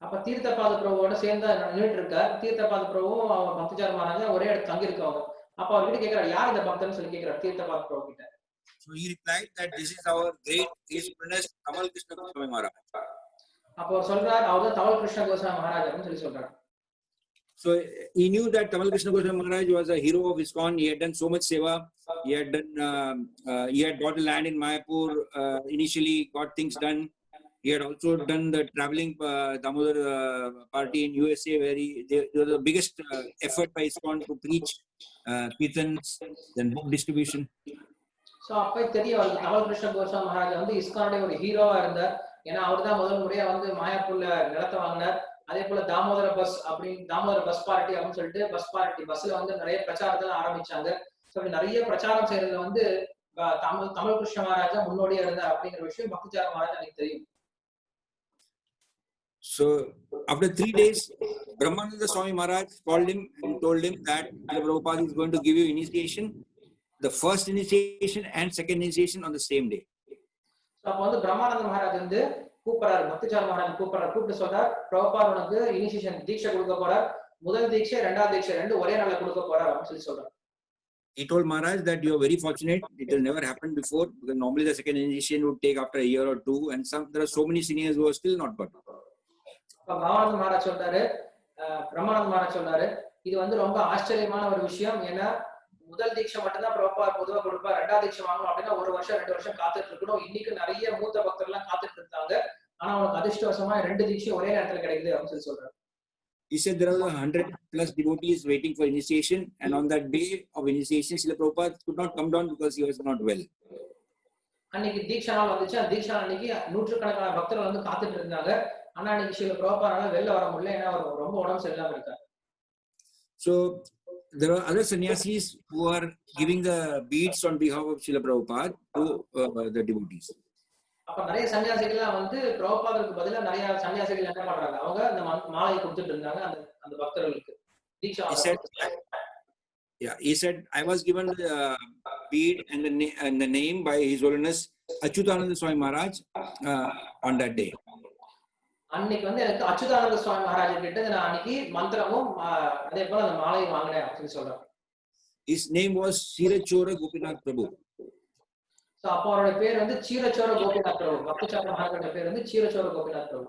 அப்ப தீர்த்தபாத பிரபுவோட சேர்ந்து நின்றுட்டு இருக்கார். தீர்த்தபாத பிரபுவும் அவன் பக்திச்சார் மகாராஜா ஒரே இடத்துல தங்கி இருக்கவங்க. அப்ப அவர்கிட்ட கேட்கிறார், யார் இந்த பக்தன் சொல்லி கேட்கிறார் தீர்த்தபாத பிரபு கிட்ட. So he replied that this is our great His Holiness Tamal Krishna Goswami Maharaj. அப்ப அவர் சொல்றார், அவர் தான் தமல் கிருஷ்ண கோஸ்வாமி மகாராஜ் அப்படின்னு சொல்லி சொல்றாரு. So he knew that Tamal Krishna Goswami Maharaj was a hero of ISKCON. He had done so much seva. He had bought the land in Mayapur. Initially, got things done. He had also done the traveling Damodar party in USA, where there was the biggest effort by ISKCON to preach kirtans, then book distribution. So அப்ப தெரியும் அவருக்கு தமல் கிருஷ்ண கோஸ்வாமி மகாராஜ் வந்து இஸ்கானுடைய ஒரு ஹீரோவா இருந்தார். ஏன்னா அவர் தான் முதல் முறையா வந்து மாயாப்பூர்ல நிலத்தை வாங்கினார். அதே போல தாமோதர பஸ் பார்ட்டி அப்படின்னு சொல்லிட்டு பஸ்ல வந்து நிறைய பிரச்சாரத்தை ஆரம்பிச்சாங்க. நிறைய பிரச்சாரம் செய்யறதுல வந்து தமிழ் கிருஷ்ண மகாராஜா முன்னோடியா இருந்தார் அப்படிங்கிற விஷயம் பக்திச்சார மகாராஜா எனக்கு தெரியும். So after 3 days, Brahmananda Swami Maharaj called him and told him that Prabhupada is going to give you initiation, the first initiation and second initiation on the same day. So அப்ப வந்து பிரம்மானந்த மகாராஜ் வந்து கூப்பிடுறாரு, பக்திச்சார மகாராஜ் கூப்பிட்டு சொல்றார், பிரபுபாத் உனக்கு இனிஷியேஷன் தீட்சை கொடுக்க போறார், முதல் தீட்சை இரண்டாவது தீட்சை ரெண்டு ஒரே நாள்ல கொடுக்க போறார் அப்படின்னு சொல்லி சொல்றாரு. He told Maharaj that you are very fortunate, it has never happened before, because normally the second initiation would take after a year or two, and there are so many seniors who are still not got. பகவான் மகாராஜ் சொல்றாரு, பிரம்மானந்த் மகாராஜ் சொன்னாரு, இது வந்து ரொம்ப ஆச்சரியமான ஒரு விஷயம். ஏன்னா முதல் தீட்சை மட்டும்தான் பிரபுபாத் பொதுவா கொடுப்பார். 2வது தீட்சை வாங்கணும் அப்படின்னா 1 வருஷம் 2 வருஷம் காத்துட்டு இருக்கணும். இன்னைக்கு நிறைய மூத்த பக்தர்லாம் காத்துட்டு இருக்காங்க. ஆனா அவனுக்கு அதிர்ஷ்டவசமா 2 தீட்சையும் ஒரே நேரத்துல கிடைக்குது அப்படின்னு சொல்றாரு. He said there are 100+ devotees waiting for initiation, and on that day of initiation, Srila Prabhupada could not come down because he was not well. அன்னைக்கு தீட்சா நாள் வந்துச்சு. அந்த தீட்சா அன்னைக்கு நூற்றுக்கணக்கான பக்தர்கள் வந்து காத்துட்டு இருந்தாங்க. ஆனா அன்னைக்கு ஸ்ரீல பிரபுபாதால வெளில வர முடியல. ஏன்னா அவர் ரொம்ப உடம்பு சரியில்லாம இருக்காரு. So there are other sannyasis who are giving the beads on behalf of Srila Prabhupada to the devotees. அப்ப நிறைய சன்னியாசிகள்லாம் வந்து பிரபுபாதருக்கு பதிலா நிறைய சன்னியாசிகள் என்ன பண்றாங்க, அவங்க அந்த மாலையை கொடுத்துட்டு இருந்தாங்க அந்த பக்தர்களுக்கு. தீட்சா He said, I was given the bead and the name by His Holiness Achyutananda Swami Maharaj on that day. அன்னைக்கு வந்து எனக்கு அச்சுதானந்த சுவாமி மகாராஜ் கிட்ட நான் அன்னைக்கு மந்திரமும் அதே போல அந்த மாலையும் வாங்கினேன் அப்படின்னு சொல்றாரு. His name was Chirachora Gopinath Prabhu. So அப்ப அவரோட பேர் வந்து சீரச்சோர கோபிநாத் பிரபு. பக்திசார மகாராஜோட பேர் வந்து சீரச்சோர கோபிநாத் பிரபு.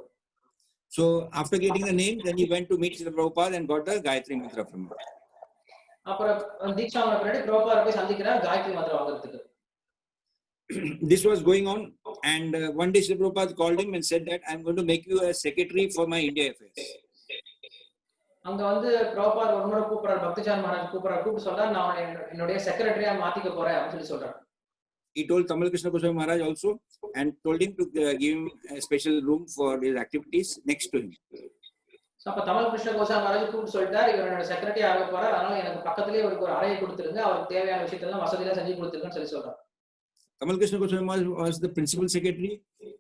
So after getting the name, then he went to meet Srila Prabhupada and got the Gayatri Mantra from him. அப்புறம் தீட்சா வாங்கின பின்னாடி பிரபுபாதரை போய் சந்திக்கிறார் காயத்ரி மந்திரம் வாங்குறதுக்கு. This was going on, and one day Srila Prabhupada called him and said that I'm going to make you a secretary for my India affairs. அங்க வந்து பிரபுபாத் ஒரு முறை கூப்பிடுறார், பக்திசார மகாராஜ் கூப்பிட்டு சொல்றாரு, நான் என்னுடைய செக்ரட்டரியா மாத்திக்க போறேன் அப்படின்னு சொல்றாரு. He told Tamal Krishna Goswami Maharaj also and told him to give him a special room for his activities next to him. அப்ப தமிழ் கிருஷ்ண கோசாமி மகாராஜ் கூப்பிட்டு சொல்லிட்டார், இவர் என்னோட செக்ரட்டரி ஆக போறார், அதனால எனக்கு பக்கத்துலயே ஒரு அறையை கொடுத்துருங்க, அவருக்கு தேவையான விஷயத்தெல்லாம் வசதியெல்லாம் செஞ்சு கொடுத்துருங்கன்னு சொல்லி சொல்றாரு. Tamal Krishna Goswami Maharaj was the principal secretary.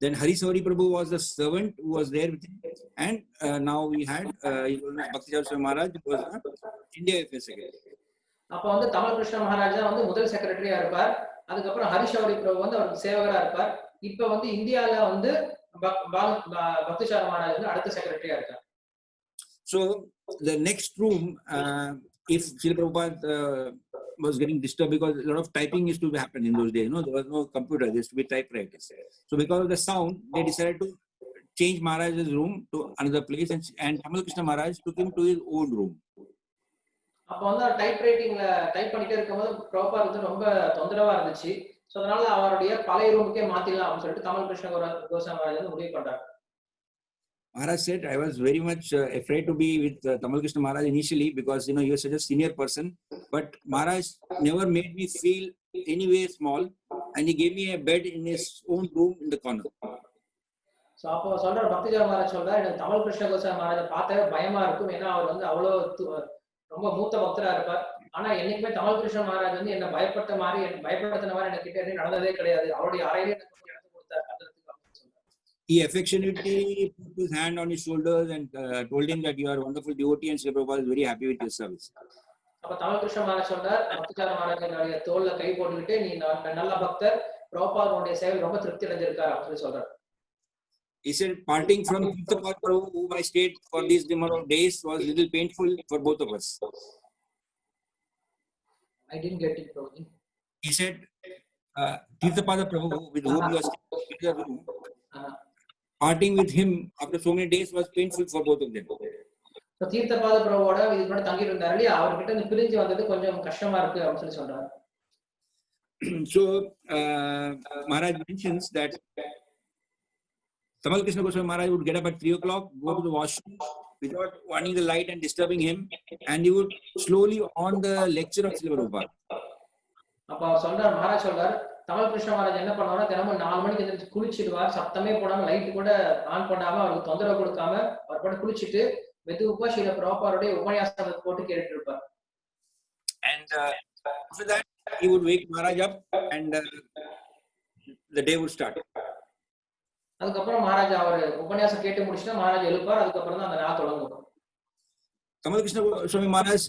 Then Hari Sauri Prabhu was the servant who was there with him. And now we had Bhakti Swami Maharaj who was the India Affairs secretary. அப்ப வந்து தமிழ் கிருஷ்ண மகாராஜ் தான் வந்து முதல் செக்ரட்டரியா இருப்பார். அதுக்கப்புறம் ஹரிஷவரி பிரபு வந்து அவருக்கு சேவகரா இருப்பார். இப்ப வந்து இந்தியால வந்து பக்திசார மகாராஜ் வந்து அடுத்த செக்ரட்டரியா இருக்கார். So the next room, if Srila Prabhupada was getting disturbed because a lot of typing used to happen in those days, there was no computer, there used to be typewriters. So because of the sound, they decided to change Maharaj's room to another place, and Tamal Krishna Maharaj took him to his own room. அப்ப வந்து type ரைட்டிங்ல type பண்ணிட்டே இருக்கும்போது பிரபுபாத் வந்து ரொம்ப தொந்தரவா இருந்துச்சு. So அதனால அவருடைய பழைய ரூமுக்கே மாத்திடலாம் அப்படின்னு சொல்லிட்டு தமிழ் கிருஷ்ண கோசாமி மகாராஜ் வந்து முடிவு பண்றாரு. Maharaj said, I was very much afraid to be with Tamal Krishna Maharaj initially because he was such a senior person. But Maharaj never made me feel any way small, and he gave me a bed in his own room in the corner. So அப்போ சொல்றாரு பக்திசார மகாராஜ் சொல்றாரு, எனக்கு தமிழ் கிருஷ்ண கோசாமி மகாராஜ் பார்த்தாவே பயமா இருக்கும். ஏன்னா அவர் வந்து அவ்வளவு ரொம்ப மூத்த பக்தரா இருப்பார். ஆனா என்னைக்குமே தமிழ் கிருஷ்ண மகாராஜ் வந்து என்ன பயப்படுத்தின மாதிரி எனக்கு கிட்ட நடந்ததே கிடையாது. அவருடைய அறையிலே எனக்கு இடத்து கொடுத்தார். He affectionately put his hand on his shoulders and told him that you are a wonderful devotee and Srila Prabhupada is very happy with your service. அப்ப தமிழ் கிருஷ்ண மகாராஜ் சொல்றார், பக்திசார மகாராஜனுடைய தோள்ல கை போட்டுக்கிட்டு, நீ நல்ல பக்தர், பிரபுபாதனுடைய சேவை ரொம்ப திருப்தி அடைஞ்சிருக்கார் அப்படின்னு சொல்றார். He said, parting from Tirthapad Prabhu, whom I stayed for this number of days, was a little painful for both of us. I didn't get it, Prabhu. He said, Tirthapada Prabhu, with whom he was in the room, parting with him after so many days was painful for both of them. தீர்த்தபாத பிரபுவோட இதுக்கு முன்னாடி தங்கி இருந்தாரு இல்லையா, அவர்கிட்ட இருந்து பிரிஞ்சு வந்தது கொஞ்சம் கஷ்டமா இருக்கு அப்படின்னு சொல்லி சொல்றாரு. So Maharaj mentions that Tamal Krishna Goswami Maharaj would get up at 3 o'clock, go to the washroom without wanting the light and disturbing him, and he would slowly on the lecture of Srila Prabhupada. அப்ப அவர் சொல்றார், மகாராஜ் சொல்றார், தமிழ் கிருஷ்ண மகாராஜ் என்ன பண்ணுவாரா, தினமும் 4 மணிக்கு எந்திரிச்சு குளிச்சிடுவார், சத்தமே போடாம லைட் கூட ஆன் பண்ணாம அவருக்கு தொந்தரவு கொடுக்காம அவர் போட்டு குளிச்சுட்டு மெதுவா ஸ்ரீல பிரபுபாதருடைய உபன்யாசத்தை போட்டு கேட்டுட்டு இருப்பார். And after that he would wake Maharaj up and the day would start. அதுக்கப்புறம் மகாராஜ் அவர் உபன்யாசம் கேட்டு முடிச்சுட்டா மகாராஜ் எழுப்பார், அதுக்கப்புறம் தான் அந்த நாள் தொடங்கும். Tamal Krishna Swami Maharaj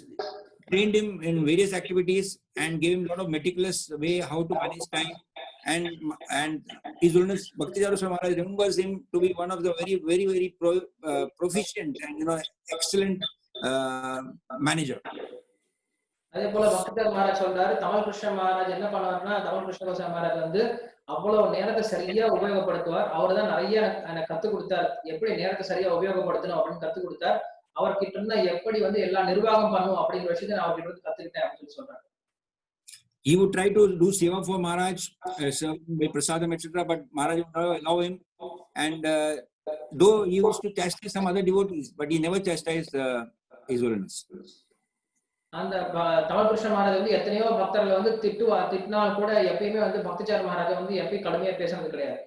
trained him in various activities and gave him a lot of meticulous way how to manage time, and His Holiness Bhakti Swami Maharaj remembers him to be one of the very proficient and excellent manager. அதே போல பக்தர் மகாராஜ் சொல்றாரு, தமிழ் கிருஷ்ண மகாராஜ் என்ன பண்ணுவாருன்னா, தமிழ் கிருஷ்ண கோசாமி மகாராஜ் வந்து அவ்வளவு நேரத்தை சரியா உபயோகப்படுத்துவார். அவர் தான் நிறைய எனக்கு கத்துக் கொடுத்தார், எப்படி நேரத்தை சரியா உபயோகப்படுத்தணும் அப்படின்னு கத்துக் கொடுத்தார். அவர்கிட்ட இருந்து எப்படி வந்து எல்லா நிர்வாகம் பண்ணும் அப்படிங்கிற விஷயத்தை நான் அவர்கிட்ட இருந்து கத்துக்கிட்டேன் அப்படின்னு சொல்லி சொல்றாரு. He would try to do seva for Maharaj, by prasadam, etc. But Maharaj would not allow him. And though he used to chastise some other devotees, but he never chastised His Holiness. அந்த தமிழ் கிருஷ்ண மகாராஜ் வந்து எத்தனையோ பக்தர்களை வந்து திட்டினால் கூட எப்பயுமே வந்து பக்திச்சார மகாராஜா வந்து எப்பயும் கடுமையா பேசுறது கிடையாது.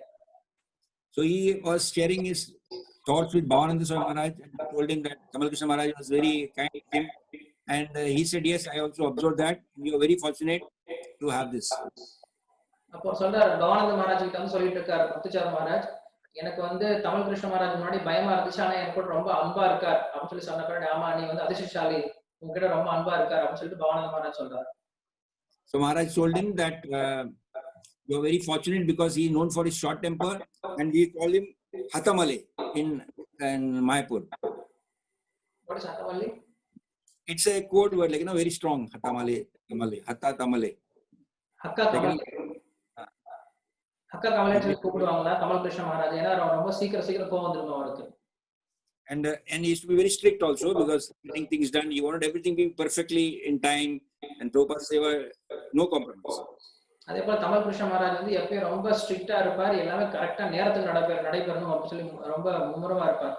So he was sharing his thoughts with Bhavananda Swami Maharaj and told him that Tamal Krishna Maharaj was very kind to him. And he said, yes, I also observed that. You are very fortunate to have this. அப்போ சொல்றாரு, பவானந்த மகாராஜ் கிட்ட வந்து சொல்லிட்டு இருக்காரு பக்திச்சார மகாராஜ், எனக்கு வந்து தமிழ் கிருஷ்ண மகாராஜ் முன்னாடி பயமா இருந்துச்சு, ஆனா எனக்கு கூட ரொம்ப அன்பா இருக்கார் அப்படின்னு சொல்லி சொன்ன பிறகு, ஆமா நீ வந்து அதிர்ஷ்டசாலி, உங்ககிட்ட ரொம்ப அன்பா இருக்கார் அப்படின்னு சொல்லிட்டு பவானந்த மகாராஜ் சொல்றாரு. So Maharaj told him that you are very fortunate because he is known for his short temper, and we call him Hatamale in Mayapur. What is Hatamale? It's a code word, like, very strong. Hatamale, Tamale, Hatta Tamale. Hakka Tamale. Hakka Tamale சொல்லி கூப்பிடுவாங்களா தமிழ் கிருஷ்ண மகாராஜ்? ஏன்னா ரொம்ப சீக்கிரம் கோவம் வந்துரும் அவருக்கு. And he used to be very strict also, because getting things done, he wanted everything being perfectly in time, and Prabhupada Seva, no compromise. அதே போல தமிழ் கிருஷ்ண மகாராஜ் வந்து எப்பயும் ரொம்ப ஸ்ட்ரிக்ட்டா இருப்பார், எல்லாமே கரெக்ட்டா நேரத்துக்கு நடைபெறணும் அப்படி சொல்லி ரொம்ப மும்முரமா இருப்பார்.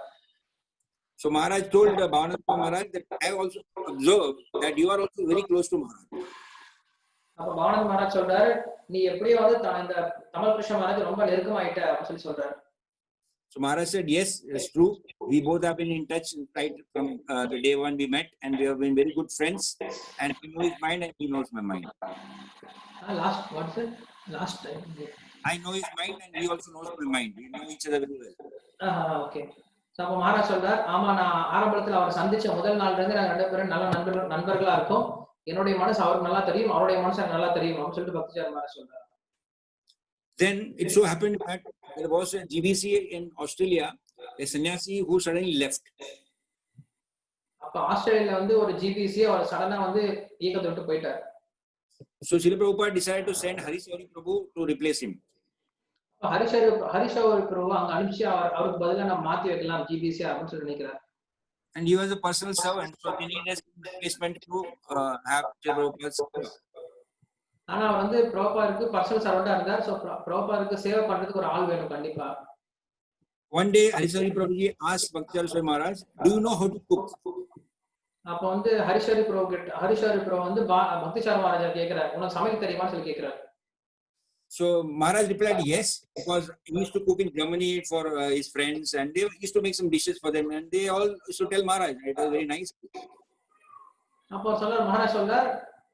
So Maharaj told Bhavananda Maharaj that I also observed that you are also very close to Maharaj. அப்ப பவானந்த மகாராஜ் சொல்றாரு, நீ எப்படியோ வந்து இந்த தமிழ் கிருஷ்ண மகாராஜ் ரொம்ப நெருக்கமாயிட்ட அப்படி சொல்லி சொல்றாரு. So Maharaj said, yes, it's true. We both have been in touch right from the day one we met, and we have been very good friends. And he knows his mind, and he knows my mind. Last time. I know his mind, and he also knows my mind. We know each other very well. Okay. So அப்ப மகாராஜ் சொல்றார், ஆமா நான் ஆரம்பத்துல அவரை சந்திச்ச முதல் நாள்ல இருந்து நாங்க ரெண்டு பேரும் நல்ல நண்பர்களா இருக்கோம். என்னுடைய மனசு அவருக்கு நல்லா தெரியும், அவருடைய மனசு எனக்கு நல்லா தெரியும் அப்படின்னு சொல்லிட்டு பக்திச்சார மகாராஜ் சொல்றார். Then it so happened that there was a GBC in Australia, a sannyasi who suddenly left. அப்ப ஆஸ்திரேலியால வந்து ஒரு GBC அவர் சடனா வந்து இயக்கத்தை விட்டு போயிட்டார். So Srila Prabhupada decided to send Harishauri Prabhu to replace him. ஹரிஷாவரி பிரபு அங்க அனுப்பிச்சு அவருக்கு பதிலா நம்ம மாத்தி வைக்கலாம் GBC அப்படின்னு சொல்லி நினைக்கிறார். And he was a personal servant, so he needed a replacement to have Srila Prabhupada's servant. ஆனா வந்து பிரபுபாதுக்கு பர்சனல் சர்வெண்டா இருந்தார். சோ பிரபுபாதுக்கு சேவை பண்றதுக்கு ஒரு ஆள் வேணும் கண்டிப்பா. One day Harishauri Prabhuji asked Bhaktivedanta Swami Maharaj, do you know how to cook? அப்ப வந்து ஹரிஷாவரி பிரபு வந்து பக்திச்சார மகாராஜா கேக்குறார், உனக்கு சமைக்க தெரியுமான்னு சொல்லி கேக்குறார். So Maharaj replied, yes, because he used to cook in Germany for his friends, and they used to make some dishes for them, and they all used to tell Maharaj it was very nice. அப்போ சொல்றார், மகாராஜ் சொல்றார்,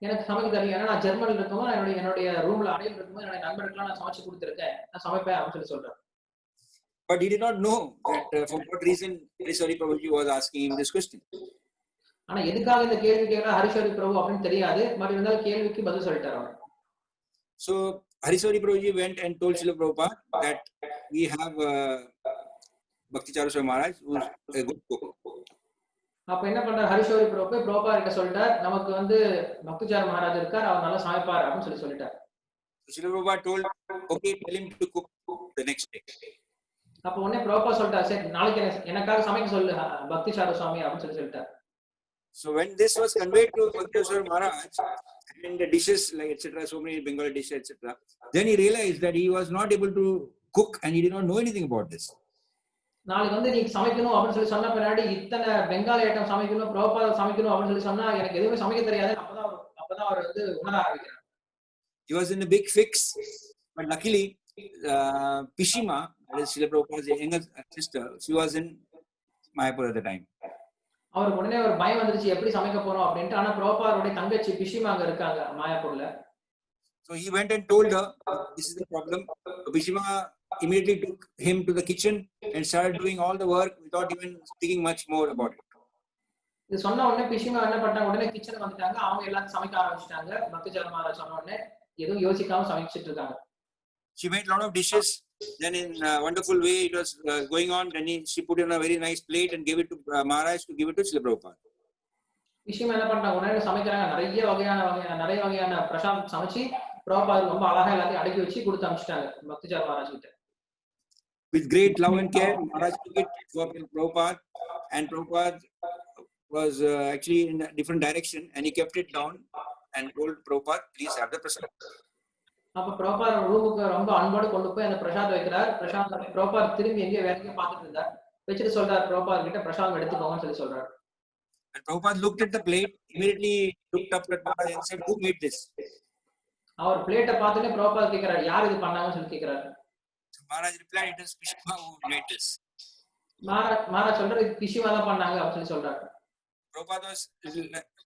எனக்கு சமைக்க தெரியும், ஏன்னா நான் ஜெர்மனில இருக்கும்போது என்னுடைய ரூம்ல அறையில் இருக்கும்போது என்னுடைய நண்பர்களுக்கு நான் சமைச்சு கொடுத்திருக்கேன், நான் சமைப்பேன் அப்படின்னு சொல்லி சொல்றார். But he did not know that for what reason Harishauri Prabhuji was asking him this question. ஆனா எதுக்காக இந்த கேள்வி கேட்டா ஹரிஷாவரி பிரபு அப்படின்னு தெரியாது. பட் இருந்தாலும் கேள்விக்கு பதில் சொல்லிட்டார் அவர். So Harishauri Prabhuji went and told Srila Prabhupada that we have Bhaktichara Swami Maharaj, who is a good cook. அப்ப என்ன பண்றார் ஹரிஷாவரி பிரபு பிரபுபாத் கிட்ட சொல்லிட்டார், நமக்கு வந்து பக்திச்சார மகாராஜ் இருக்கார், அவர் நல்லா சமைப்பார் அப்படின்னு சொல்லி சொல்லிட்டார். So Srila Prabhupada told, okay, tell him to cook the next day. அப்ப உடனே பிரபுபாத் சொல்லிட்டார், சரி நாளைக்கு எனக்காக சமைக்க சொல்லு பக்திச்சார சுவாமி அப்படின்னு சொல்லி சொல்லிட்டார். So when this was conveyed to Bhaktivedanta Swami Maharaj, and the dishes like etc., so many Bengali dishes etc., then he realized that he was not able to cook, and he did not know anything about this. நாளைக்கு வந்து நீ சமைக்கணும் அப்படின்னு சொல்லி சொன்ன பின்னாடி இத்தனை Bengali item சமைக்கணும், பிரபுபாத சமைக்கணும் அப்படின்னு சொல்லி சொன்னா எனக்கு எதுவுமே சமைக்க தெரியாது. அப்பதான் அவர் வந்து உணர ஆரம்பிக்கிறார். He was in a big fix, but luckily Pishima, that is Srila Prabhupada's younger sister, she was in Mayapur at the time. அவருக்கு உடனே ஒரு பயம் வந்துருச்சு, எப்படி சமைக்க போறோம் அப்படின்ட்டு. ஆனா பிரபுபாதோட தங்கச்சி பிஷிமா அங்க இருக்காங்க மாயாப்பூர்ல. So he went and told her, this is the problem. So Pishima immediately took him to the kitchen and started doing all the work without even thinking much more about it. இது சொன்ன உடனே பிஷிமா என்ன பண்ணாங்க, உடனே கிச்சனுக்கு வந்துட்டாங்க, அவங்க எல்லாரும் சமைக்க ஆரம்பிச்சிட்டாங்க. பக்திச்சார மகாராஜ் சொன்ன உடனே எதுவும் யோசிக்காம சமைச்சிட்டு இருக்காங்க. She made a lot of dishes. Then in a wonderful way it was going on. Then she put in a very nice plate and gave it to Maharaj to give it to Srila Prabhupada. விஷயம் என்ன பண்றாங்க, உடனே சமைக்கிறாங்க, நிறைய வகையான பிரசாதம் சமைச்சு பிரபுபாத் ரொம்ப அழகா எல்லாத்தையும் அடுக்கி வச்சு கொடுத்து அனுப்பிச்சிட்டாங்க பக்திச்சார மகாராஜ் கிட்ட. With great love and care, Maharaj took it for Prabhupada, and Prabhupada was actually in a different direction, and he kept it down and told Prabhupada, please have the prasad. அப்ப பிரபார் ரூமுக்கு ரொம்ப அன்போடு கொண்டு போய் அந்த பிரசாத் வைக்கிறார். பிரசாத் பிரபார் திரும்பி எங்கேயோ வேலைக்கு பார்த்துட்டு இருந்தார். வச்சுட்டு சொல்றார் பிரபார் கிட்ட பிரசாதம் எடுத்துக்கோங்கன்னு சொல்லி சொல்றாரு. And Prabhupada looked at the plate, immediately looked up at Maharaj and said, who made this? அவர் பிளேட்டை பார்த்துட்டு பிரபார் கேட்கிறார், யார் இது பண்ணாங்கன்னு சொல்லி கேட்கிறாரு. So Maharaj replied, it is Pishma who made this. Maharaj சொல்றாரு, இது பிஷிமா தான் பண்ணாங்க அப்படின்னு சொல்லி சொல்றாரு. Prabhupada was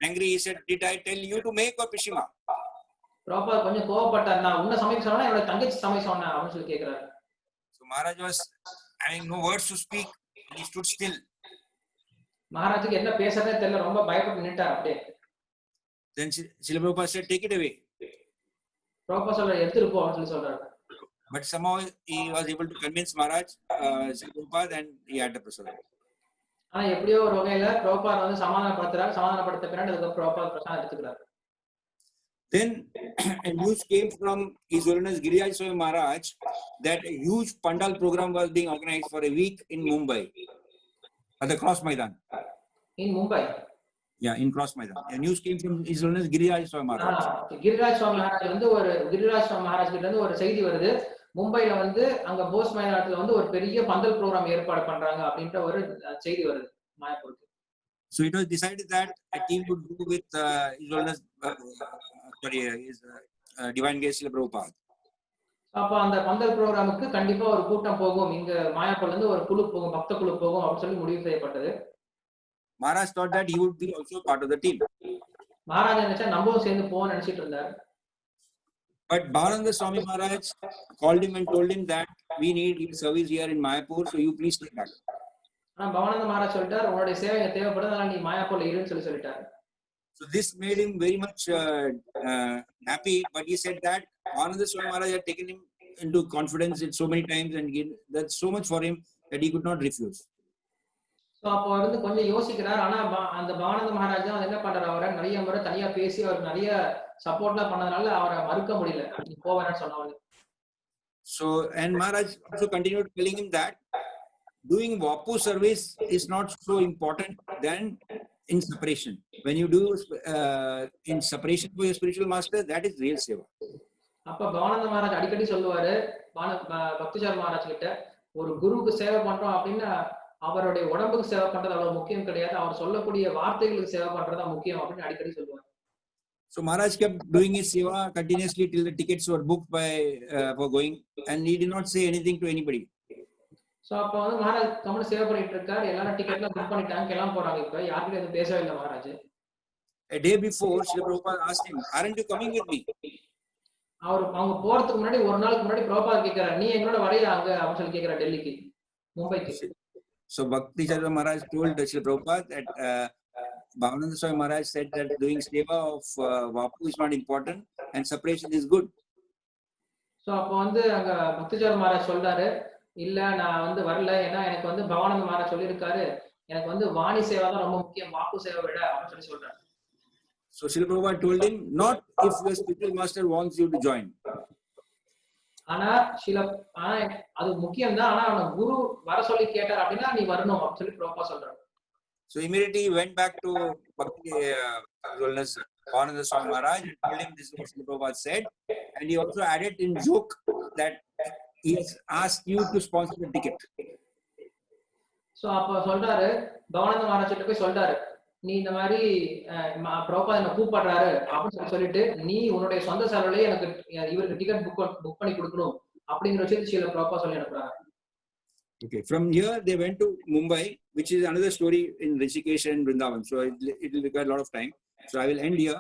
angry. He said, did I tell you to make or Pishima? பிரபார் கொஞ்சம் கோவப்பட்டார், நான் உன்ன சமைக்க சொன்னா என்னோட தங்கச்சி சமைக்க சொன்னேன் அப்படின்னு சொல்லி கேட்கிறாரு. So Maharaj was having no words to speak, and he stood still. மகாராஜுக்கு என்ன பேசுறதே தெரியல, ரொம்ப பயப்பட்டு நின்னுட்டார் அப்படியே. Then Srila Prabhupada said, take it away. பிரபார் சொல்றாரு, எடுத்துட்டு போ அப்படின்னு சொல்லி சொல்றாரு. But somehow he was able to convince Maharaj, Srila Prabhupada, and he had the prasad. ஆனா எப்படியோ ஒரு வகையில பிரபார் வந்து சமாதானப்படுத்துறாரு. சமாதானப்படுத்த பின்னாடி அதுக்கு பிரபார் பிரசாதம் எடுத்துக்கிறாரு. Then a news came from His Holiness Giriraj Swami Maharaj that a huge Pandal program was being organized for a week in Mumbai at the Cross Maidan. In Mumbai? Yeah, in Cross Maidan. A news came from His Holiness Giriraj Swami Maharaj. Giriraj சுவாமி மகாராஜ் வந்து கிரிராஜ் சுவாமி மகாராஜ் கிட்ட இருந்து ஒரு செய்தி வருது. மும்பைல வந்து அங்க போஸ் மைதானத்துல வந்து ஒரு பெரிய பந்தல் ப்ரோகிராம் ஏற்பாடு பண்றாங்க அப்படின்ற ஒரு செய்தி வருது மாயாப்பூருக்கு. So it was decided that a team would go with His Holiness Divine Grace Srila Prabhupada. அப்ப அந்த பந்தல் ப்ரோகிராமுக்கு கண்டிப்பா ஒரு கூட்டம் போகும், இங்க மாயாப்பூர்ல இருந்து ஒரு குழு போகும், பக்த குழு போகும் அப்படின்னு சொல்லி முடிவு செய்யப்பட்டது. Maharaj thought that he would be also part of the team. Maharaja நினைச்சா நம்மளும் சேர்ந்து போவோம்னு நினைச்சிட்டு இருந்தார். But Bhavananda Swami Maharaj called him and told him that we need your service here in Mayapur, so you please stay back. ஆனா பவானந்த மகாராஜ் சொல்லிட்டார், உங்களுடைய சேவை இங்க தேவைப்படுது, அதனால நீ மாயாப்பூர்ல இருன்னு சொல்லிட்டார். So this made him very much happy, but he said that Bhavananda Swami Maharaj had taken him into confidence so many times and that's so much for him that he could not refuse. So அப்போ வந்து கொஞ்சம் யோசிக்கிறார். ஆனா அந்த பவானந்த மகாராஜ் தான் என்ன பண்றாரு, அவரை நிறைய முறை தனியா பேசி அவர் நிறைய சப்போர்ட்லாம் பண்ணதுனால அவரை மறுக்க முடியல, நீ போவேன்னு சொன்னவனே. So and Maharaj also continued telling him that doing Vapu service is not so important than in separation. When you do in separation for your spiritual master, that is real seva. அப்ப பவானந்த மகாராஜ் அடிக்கடி சொல்லுவாரு பக்திசார் மகாராஜ் கிட்ட, ஒரு குருவுக்கு சேவை பண்றோம் அப்படின்னா அவருடைய உடம்புக்கு சேவை பண்றது அவ்வளவு முக்கியம் கிடையாது, அவர் சொல்லக்கூடிய வார்த்தைகளுக்கு சேவை பண்றதா முக்கியம் அப்படின்னு அடிக்கடி சொல்லுவார். So Maharaj kept doing his seva continuously till the tickets were booked for going, and he did not say anything to anybody. So அப்ப வந்து மகாராஜ் கம்முனு சேவை பண்ணிட்டு இருக்காரு, எல்லாரும் டிக்கெட்லாம் புக் பண்ணிட்டாங்க, கிளம்ப போறாங்க. இப்ப யாருக்கிட்ட எதுவும் பேசவே இல்லை Maharaj. A day before, Srila Prabhupada asked him, aren't you coming with me? அவங்க போறதுக்கு முன்னாடி ஒரு நாளுக்கு முன்னாடி பிரபாத் கேக்குறாரு, நீ எங்களோட வரையா அங்க அப்படின்னு சொல்லி கேக்குறாரு, டெல்லிக்கு, மும்பைக்கு. So Bhakti Chandra Maharaj told Srila Prabhupada that Bhavananda Swami Maharaj said that doing seva of Vapu is not important and separation is good. So அப்போ வந்து அங்க பக்திசார் மகாராஜ் சொல்றாரு, இல்ல நான் வந்து வரல, ஏன்னா எனக்கு வந்து பவானந்த மகாராஜ் சொல்லியிருக்காரு, எனக்கு வந்து வாணி சேவை தான் ரொம்ப முக்கியம், வாக்கு சேவை விட அப்படின்னு சொல்லி சொல்றாரு. So Srila Prabhupada told him, not if your spiritual master wants you to join. ஆனா அது முக்கியம் தான், ஆனா அவன குரு வர சொல்லி கேட்டார் அப்படின்னா நீ வரணும் அப்படின்னு சொல்லி பிரபாத் சொல்றாரு. So immediately he went back to Bhakti Bhavananda Swami Maharaj and told him this is what Srila Prabhupada said, and he also added in joke that he has asked you to sponsor the ticket. So அப்ப சொல்றாரு, பவானந்த மகாராஜ் கிட்ட போய் சொல்றாரு, நீ இந்த மாதிரி பிரபாத் என்ன கூப்பிடுறாரு அப்படின்னு சொல்லிட்டு நீ உன்னுடைய சொந்த செலவுலயே எனக்கு இவருக்கு டிக்கெட் புக் பண்ணி கொடுக்கணும் அப்படிங்கிற விஷயத்தை சில பிரபாத் சொல்லி அனுப்புறாங்க. Okay, from here they went to Mumbai, which is another story in Rishikesh and Vrindavan. So it will require a lot of time. So I will end here,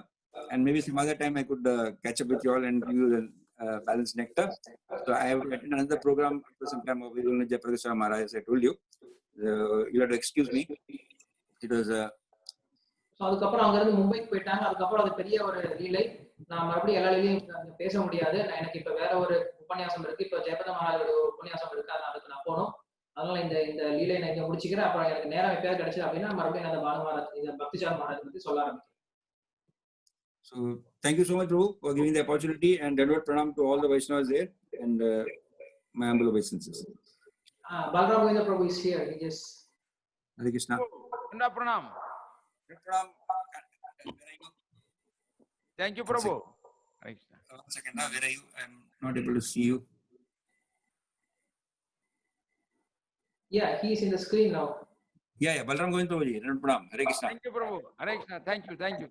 and maybe some other time I could catch up with you all and give you the balanced nectar. So I have attended another program after some time of Jayaprakash Maharaj, as I told you. You have to excuse me. It was அதுக்கப்புறம் அங்க இருந்து மும்பைக்கு போயிட்டாங்க. அதுக்கப்புறம் அது பெரிய ஒரு லீலை. நான் மறுபடியும் எல்லா லீலையும் பேச முடியாது, எனக்கு இப்ப வேற ஒரு உபன்யாசம் இருக்கு, இப்ப ஜெயபத மகாராஜோட உபன்யாசம் இருக்கு, அதுக்கு நான் போகணும். அதனால இந்த லீலை நான் இங்க முடிச்சுக்கிறேன். அப்புறம் எனக்கு நேரம் எப்பயாவது கிடைச்சது அப்படின்னா மறுபடியும் அந்த பானு மகாராஜ் இந்த பக்திசார் மகாராஜ் பத்தி சொல்ல ஆரம்பிக்கிறேன். So thank you so much, Prabhu, for giving the opportunity, and Dandavad Pranam to all the Vaishnavas there and my humble obeisances. Balram Govinda Prabhu is here. He just Hare Krishna. Pranam. Pranam, where are you? Thank you, Prabhu. Hare Krishna. One second, where are you? I'm not able to see you. Yeah, he is in the screen now. Yeah, Balram Govinda ji, Pranam, Hare Krishna. Thank you, Prabhu. Hare Krishna. Thank you. Thank you.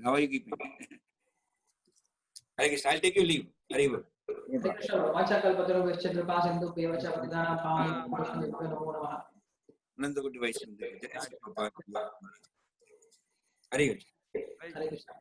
How are you keeping? Hare Krishna, I'll take your leave. Hare Krishna. Hare Krishna. Vacha kalpataru Chandra Sindhu Pevacha Patidana Pavani Krishna Namo Namaha. Nanda Gudi Vaishnava. Jai Shri Prabhupada. Hare Krishna. Hare Krishna.